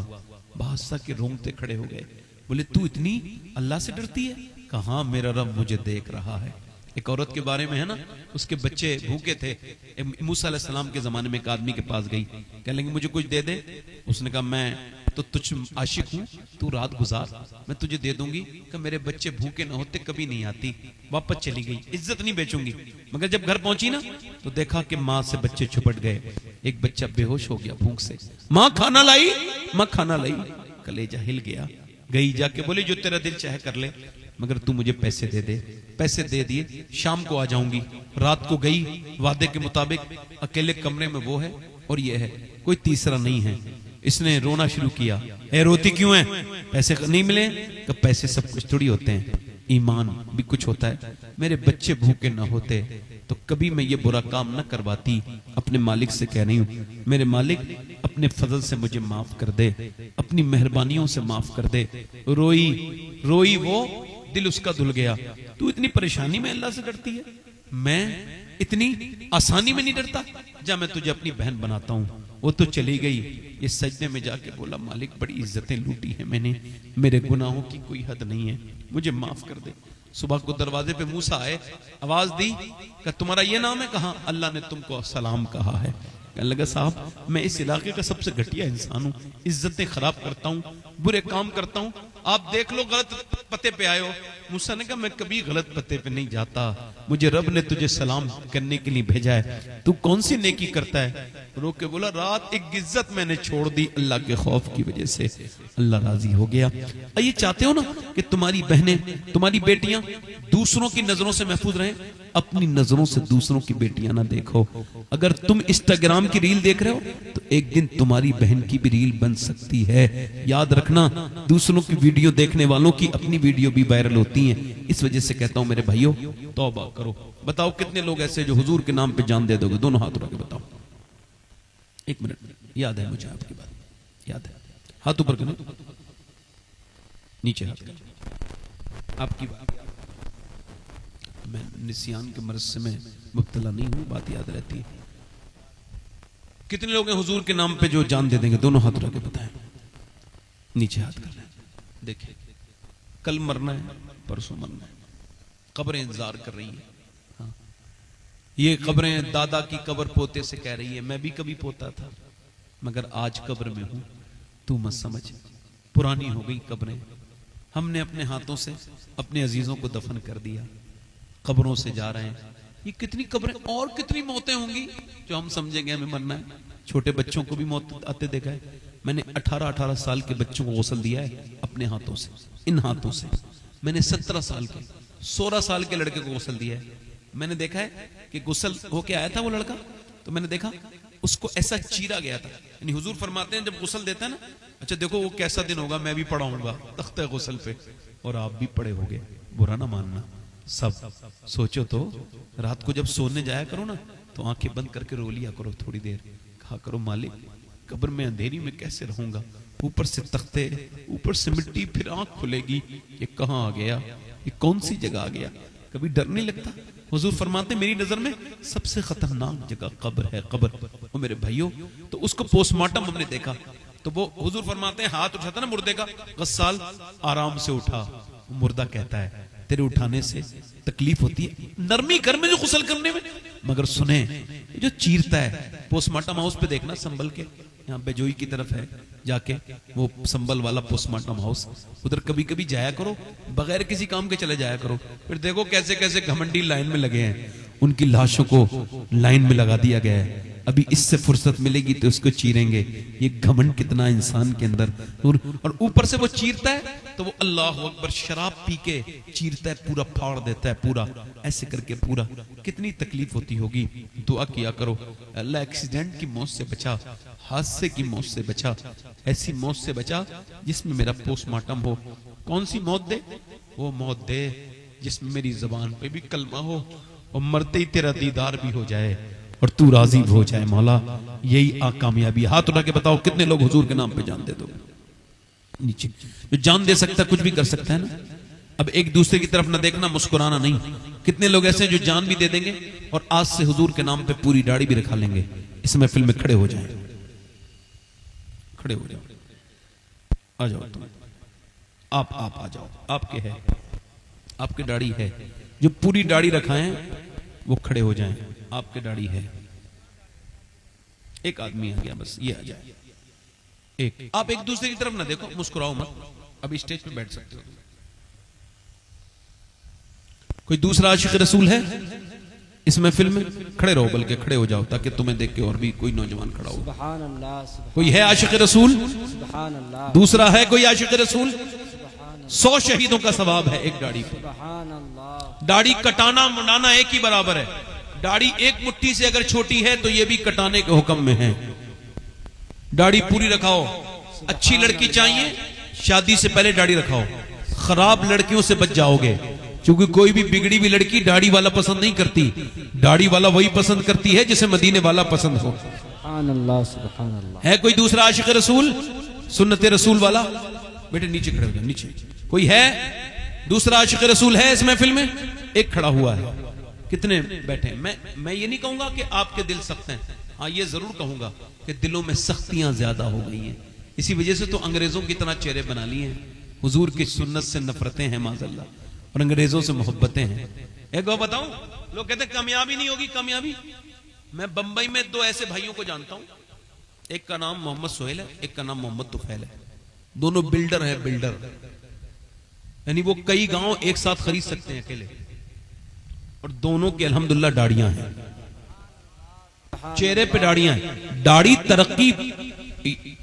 बादशाह के रोंगटे खड़े हो गए। बोले तू इतनी अल्लाह से डरती है? कहा हाँ, मेरा रब मुझे देख रहा है। एक औरत के बारे में है ना, उसके बच्चे भूखे थे। मूसा अलैहि सलाम के जमाने में एक आदमी के पास गई, कह लेंगे मुझे कुछ दे दे। उसने कहा मैं तो तुझ आशिक हूं, तू रात गुजार, मैं तुझे दे दूंगी। कि मेरे बच्चे भूखे ना होते कभी नहीं आती। वापस चली गई, इज्जत नहीं बेचूंगी। मगर जब घर पहुंची ना तो देखा कि माँ से बच्चे छुपट गए। एक बच्चा बेहोश हो गया भूख से। माँ खाना लाई, माँ खाना लाई। कलेजा हिल गया। गई जाके बोली जो तेरा दिल चाहे कर ले, मगर तू मुझे पैसे दे दे। पैसे दे दिए, शाम को आ जाऊंगी। रात को गई, वादे के मुताबिक अकेले कमरे में वो है और ये है, कोई तीसरा नहीं है। इसने रोना शुरू किया। ए रोती क्यों है? पैसे नहीं मिले? कि पैसे सब कुछ थोड़ी होते हैं, ईमान भी कुछ होता है। मेरे बच्चे भूखे ना होते तो कभी मैं ये बुरा काम न करवाती। अपने मालिक से कह रही हूँ, मेरे मालिक अपने फजल से मुझे माफ कर दे, अपनी मेहरबानियों से माफ कर दे। रोई वो, दिल उसका धुल गया। तू इतनी परेशानी में अल्लाह से डरती है, मैं इतनी आसानी में नहीं डरता? जा मैं तुझे अपनी बहन बनाता हूँ। वो तो चली गई। ये सजदे में जाके बोला मालिक बड़ी इज्जतें लूटी है मैंने, मेरे गुनाहों की कोई हद नहीं है, मुझे माफ कर दे। सुबह को दरवाजे पे मूसा आए, आवाज दी कि तुम्हारा ये नाम है? कहा अल्लाह ने तुमको सलाम कहा है। कहने लगा साहब मैं इस इलाके का सबसे घटिया इंसान हूँ, इज्जतें खराब करता हूँ, बुरे काम करता हूँ, आप देख लो गलत पते पे आए हो। मूसा ने कहा मैं कभी गलत पते पे नहीं जाता, मुझे रब ने तुझे सलाम करने के लिए भेजा है। तू कौन सी नेकी करता है? रो के बोला रात एक इज्जत मैंने छोड़ दी अल्लाह के खौफ की वजह से। अल्लाह राजी हो गया। ये चाहते हो ना कि तुम्हारी बहनें, तुम्हारी बेटियां दूसरों की नजरों से महफूज रहें? अपनी नजरों से दूसरों की बेटियां ना देखो। अगर तुम इंस्टाग्राम की रील देख रहे हो तो एक दिन तुम्हारी बहन की भी रील बन सकती है। याद रखना, दूसरों की वीडियो देखने वालों की अपनी वीडियो भी वायरल होती हैं। इस वजह से कहता हूं मेरे भाइयों, तौबा करो। बताओ कितने लोग ऐसे जो हुजूर के नाम पे जान दे दोगे? दोनों हाथ उठा के बताओ। एक मिनट, याद है मुझे आपकी बात, याद है। हाथ ऊपर करो, नीचे हाथ करो। आपकी बात, मैं निसियान के मर्ज से मैं मुब्तला नहीं हूं, बात याद रहती है। कितने लोग हैं हुजूर के नाम पे जो जान दे देंगे? दोनों हाथ उठा के बताएं, नीचे हाथ कर लें। देखिए कल मरना है, परसों मरना है, कब्रें इंतजार कर रही है। हाँ, ये कब्रें दादा की कब्र पोते से कह रही है मैं भी कभी पोता था, मगर आज कब्र में हूं, तू मत समझ। पुरानी हो गई कब्रें, हमने अपने हाथों से अपने अजीजों को दफन कर दिया, कब्रों से जा रहे हैं। ये कितनी कब्रें और कितनी मौतें होंगी जो हम समझेंगे हमें मरना है। छोटे बच्चों को भी मौत आते देखा है मैंने। 18-18 साल के बच्चों को गौसल दिया है अपने हाथों से, इन हाथों से। मैंने 17 साल के, 16 साल के लड़के को गुस्ल दिया है। मैंने देखा है कि गुस्ल होके आया था वो लड़का, तो मैंने देखा उसको ऐसा चीरा गया था। यानी हुजूर फरमाते हैं जब गुस्ल देता है ना, अच्छा देखो वो कैसा दिन होगा, मैं भी पढ़ाऊंगा तख्ते गुस्ल पे और आप भी पड़े होगे, बुरा ना मानना सब। सोचो तो रात को जब सोने जाया करो ना, तो आंखें बंद करके रो लिया करो थोड़ी देर, कहा करो मालिक कब्र में अंधेरी में कैसे रहूंगा, ऊपर से तख्ते, ऊपर से मिट्टी, फिर आंख खुलेगी, ये कहाँ आ गया, ये कौन सी जगह आ गया। कभी डर नहीं लगता? हुजूर फरमाते मेरी नजर में सबसे खतरनाक जगह कब्र है, कब्र। और मेरे भाइयों, तो उसको पोस्टमार्टम हमने देखा, तो वो हुजूर फरमाते हैं हाथ उठाता ना मुर्दे का, गस्साल आराम से उठा। मुर्दा कहता है तेरे उठाने से तकलीफ होती है, नरमी कर में जो गुस्ल करने में, मगर सुने जो चीरता है, पोस्टमार्टम हाउस पे देखना, संभल के यहाँ बेजोई की तरफ है जाके, वो संभल वाला पोस्टमार्टम हाउस, उधर कभी कभी जाया करो, बगैर किसी काम के चले जाया करो, फिर देखो कैसे कैसे घमंडी लाइन में लगे हैं, उनकी लाशों को लाइन में लगा दिया गया है। अभी इससे फुर्सत मिलेगी तो उसको चीरेंगे। ये घमंड कितना इंसान के अंदर, और ऊपर से वो चीरता है तो वो अल्लाह अकबर शराब पी के चीरता है, पूरा फाड़ देता है, पूरा ऐसे करके पूरा। कितनी तकलीफ होती होगी। दुआ किया करो अल्लाह एक्सीडेंट की मौत से बचा, हादसे की मौत से बचा, ऐसी मौत से बचा जिसमें मेरा पोस्टमार्टम हो। कौन सी मौत दे? वो मौत दे जिसमें मेरी जबान पे भी कलमा हो और मरते ही तेरा दीदार भी हो जाए और तू राजी हो जाए मौला। यही कामयाबी। हाथ उठा के बताओ कितने लोग हुजूर के नाम पे जान दे दो। नीचे जो जान दे सकता कुछ भी कर सकता है ना। अब एक दूसरे की तरफ ना देखना, मुस्कुराना नहीं। कितने लोग ऐसे हैं जो जान भी दे देंगे और आज से हुजूर के नाम पे पूरी दाढ़ी भी रखा लेंगे। इस महफिल में खड़े हो जाए, खड़े हो जाओ, आ जाओ तुम, आप आ जाओ, आपके है, आपके दाढ़ी है। जो पूरी दाढ़ी रखाएं वो खड़े हो जाएं, आपके दाढ़ी है। एक आदमी आ गया, बस ये आ जाए। एक आप एक दूसरे की तरफ ना देखो, मुस्कुराओ मत। अभी स्टेज पे बैठ सकते हो। कोई दूसरा आशिक रसूल है इस महफिल में? खड़े रहो, बल्कि खड़े हो जाओ ताकि तुम्हें देख के और भी कोई नौजवान खड़ा हो। सुभान अल्लाह। कोई है आशिक रसूल? सुभान अल्लाह। दूसरा है कोई आशिक रसूल? 100 शहीदों का सवाब है एक दाढ़ी पे। सुभान अल्लाह। दाढ़ी कटाना मुंडाना एक ही बराबर है। दाढ़ी एक मुट्ठी से अगर छोटी है तो ये भी कटाने के हुक्म में है। दाढ़ी पूरी रखाओ। अच्छी लड़की चाहिए, शादी से पहले दाढ़ी रखाओ। खराब लड़कियों से बच जाओगे, क्योंकि कोई भी बिगड़ी हुई लड़की दाढ़ी वाला पसंद नहीं करती। दाढ़ी वाला वही पसंद करती है जिसे मदीने वाला पसंद हो। सुभान अल्लाह, सुभान अल्लाह। है कोई दूसरा आशिक रसूल, सुन्नत रसूल वाला? बेटे नीचे खड़े हो जाओ, नीचे। कोई है दूसरा आशिक रसूल है इस महफिल में? एक खड़ा हुआ है। कितने बैठे? मैं ये नहीं कहूंगा कि आपके दिल सख्त हैं। हाँ, ये जरूर कहूंगा कि दिलों में सख्तियां ज्यादा हो गई हैं। इसी वजह से तो अंग्रेजों की तरह चेहरे बना लिए हैं। हुजूर की सुन्नत से नफरतें हैं माज़अल्लाह, और अंग्रेजों से मोहब्बतें हैं। एक बात बताऊं, लोग कहते हैं कामयाबी नहीं होगी, कामयाबी। मैं बंबई में 2 ऐसे भाइयों को जानता हूं, एक का नाम मोहम्मद सोहेल है, एक का नाम मोहम्मद तुफैल है। दोनों बिल्डर हैं, बिल्डर, यानी वो कई गांव एक साथ खरीद सकते हैं अकेले। और दोनों की अल्हम्दुलिल्लाह दाढ़ियां हैं, चेहरे पे दाढ़ियां हैं। दाढ़ी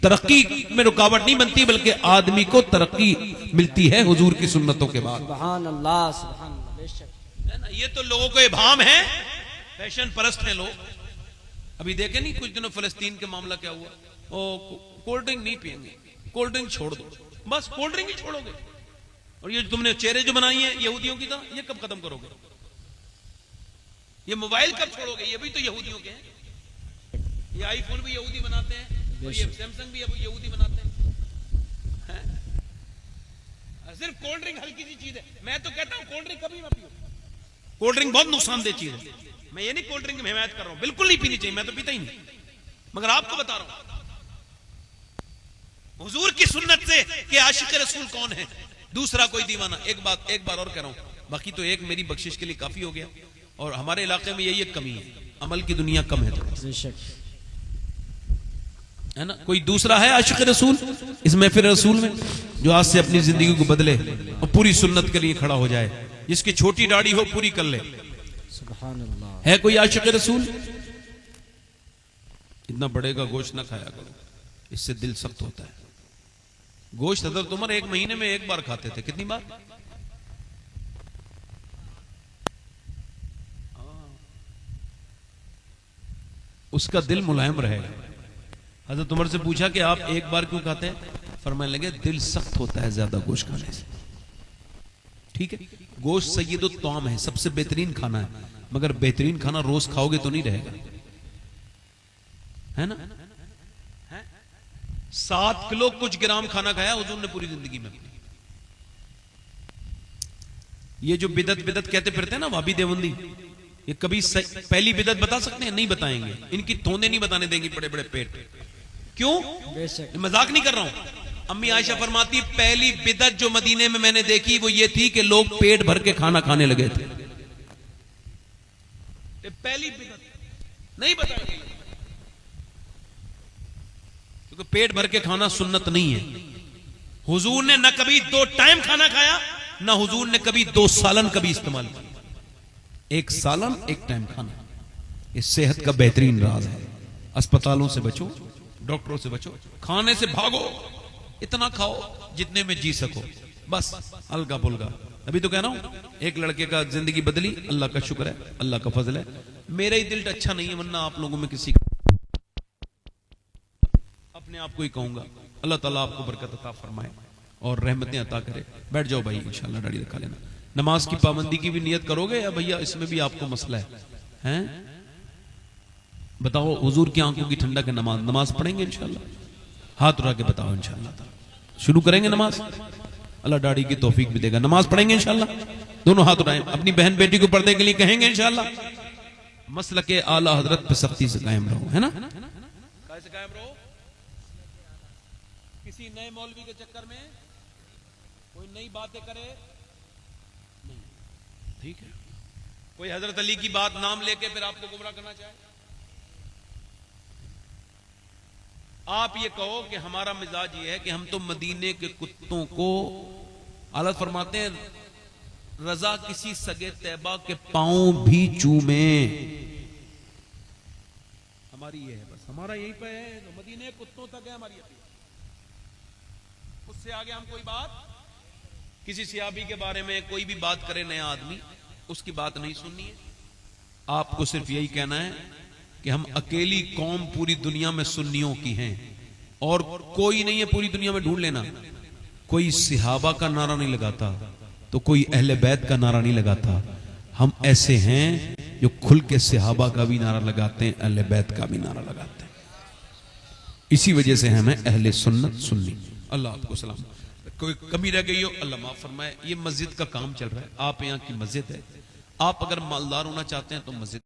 तरक्की में रुकावट नहीं बनती, बल्कि आदमी को तरक्की मिलती है हुजूर की सुन्नतों के बाद। सुभान अल्लाह, सुभान अल्लाह। बेशक है ना। ये तो लोगों को इबाम है, फैशन परस्त हैं लोग। अभी देखे नहीं कुछ दिनों फलस्तीन के मामला क्या हुआ? कोल्ड ड्रिंक नहीं पियेंगे, कोल्ड ड्रिंक छोड़ दो, बस कोल्ड ड्रिंक ही छोड़ोगे। और ये तुमने चेहरे जो बनाई है यहूदियों की तरह, ये कब खत्म करोगे? ये मोबाइल कब छोड़ोगे? ये भी तो यहूदियों के हैं। ये आईफोन भी यहूदी बनाते हैं, और ये सैमसंग भी अब यहूदी बनाते हैं। सिर्फ कोल्ड ड्रिंक हल्की सी चीज है। मैं तो कहता हूं कोल्ड ड्रिंक कभी मत पियो। कोल्ड ड्रिंक बहुत नुकसानदेह चीज है। मैं ये नहीं कोल्ड ड्रिंक की हिमायत कर रहा हूं, बिल्कुल नहीं पीनी चाहिए, मैं तो पीता ही नहीं। मगर आपको बता रहा हूं हुजूर की सुन्नत से कि आशिक रसूल कौन है, दूसरा कोई दीवाना। एक बार और कह रहा हूं, बाकी तो एक मेरी बख्शिश के लिए काफी हो गया। और हमारे इलाके में यही एक कमी है, अमल की दुनिया कम है थोड़ा, है ना। कोई दूसरा है आशिक रसूल इस महफिल रसूल में, जो आज से अपनी जिंदगी को बदले और पूरी सुन्नत के लिए खड़ा हो जाए, जिसकी छोटी दाढ़ी हो पूरी कर ले। सुभान अल्लाह। है कोई आशिक रसूल? इतना बड़े का गोश्त ना खाया करो, इससे दिल सख्त होता है। गोश्त हज़रत उमर 1 महीने में 1 बार खाते थे। कितनी बार? उसका दिल मुलायम रहेगा। हजरत उमर से पूछा कि आप एक बार क्यों खाते हैं? फरमाने लगे दिल सख्त होता है ज्यादा गोश्त खाने से। ठीक है, गोश्त सय्यदुत तौम है, सबसे बेहतरीन खाना है, मगर बेहतरीन खाना रोज खाओगे तो नहीं रहेगा, है ना? 7 किलो कुछ ग्राम खाना खाया हुजूर ने पूरी जिंदगी में। ये जो बिदत बिदत कहते फिरते हैं ना वाबी देवबंदी, ये कभी पहली बिदत बता सकते हैं? नहीं बताएंगे। इनकी तोंदे नहीं बताने देंगी बड़े बड़े पेट। क्यों? मजाक नहीं कर रहा हूं। अम्मी आयशा फरमाती पहली बिदत जो मदीने में मैंने देखी वो ये थी कि लोग पेट भर के खाना खाने लगे थे। पहली बिदत नहीं बताएंगे क्योंकि पेट भर के खाना सुन्नत नहीं है। हुजूर ने न कभी 2 टाइम खाना खाया, ना हुजूर ने कभी 2 सालन कभी इस्तेमाल किया। 1 सालन 1 टाइम खाना, ये सेहत का बेहतरीन राज है। अस्पतालों से बचो, डॉक्टरों से बचो, खाने से भागो, इतना खाओ जितने में जी सको, बस हल्का फुल्का। अभी तो कह रहा हूं एक लड़के का जिंदगी बदली, अल्लाह का शुक्र है, अल्लाह का फजल है। मेरा ही दिल अच्छा नहीं है, वरना आप लोगों में किसी का अपने आप को ही कहूंगा। अल्लाह ताला आपको बरकत अता फरमाए और रहमतें अता करे। बैठ जाओ भाई, इंशाल्लाह दाढ़ी रखा लेना। नमाज की पाबंदी की भी नियत करोगे या भैया इसमें भी आपको मसला है? बताओ, हुजूर की आंखों की ठंडक है, नमाज पढ़ेंगे इंशाल्लाह? हाथ उठा के बताओ। इंशाल्लाह शुरू करेंगे नमाज, अल्लाह दाढ़ी की तौफीक भी देगा। नमाज पढ़ेंगे इंशाल्लाह? दोनों हाथ उठाएं, अपनी बहन बेटी को पर्दे के लिए कहेंगे इंशाल्लाह। मसलक आला हजरत पे सख्ती से कायम रहो, है ना? कैसे कायम रहो? किसी नए मौलवी के चक्कर में कोई नई बातें करे नहीं, ठीक है? कोई हजरत अली की बात नाम लेके फिर आपको गुमराह करना चाहे। आप ये कहो कि हमारा मिजाज ये है कि हम तो मदीने के कुत्तों को, आला फरमाते हैं रजा किसी सगे तैबा के पांव भी चूमे। हमारी ये है, बस हमारा यही पे है, तो मदीने के कुत्तों तक है हमारी अपील। उससे आगे हम कोई बात, किसी सियाबी के बारे में कोई भी बात करे नया आदमी, उसकी बात नहीं सुननी है। आपको सिर्फ यही कहना है कि हम अकेली कौम पूरी दुनिया में सुन्नियों की हैं और कोई नहीं है पूरी दुनिया में। ढूंढ लेना, कोई सिहाबा का नारा नहीं लगाता तो कोई अहले बैत का नारा नहीं लगाता। हम ऐसे हैं जो खुल के सिहाबा का भी नारा लगाते हैं, अहले बैत का भी नारा लगाते हैं। इसी वजह से हमें अहले सुन्नत सुन्नी। अल्लाह आपको सलाम। कोई कमी रह गई हो अल्लाह माफ फरमाए। ये मस्जिद का काम चल रहा है, आप यहाँ की मस्जिद है। आप अगर मालदार होना चाहते हैं तो मस्जिद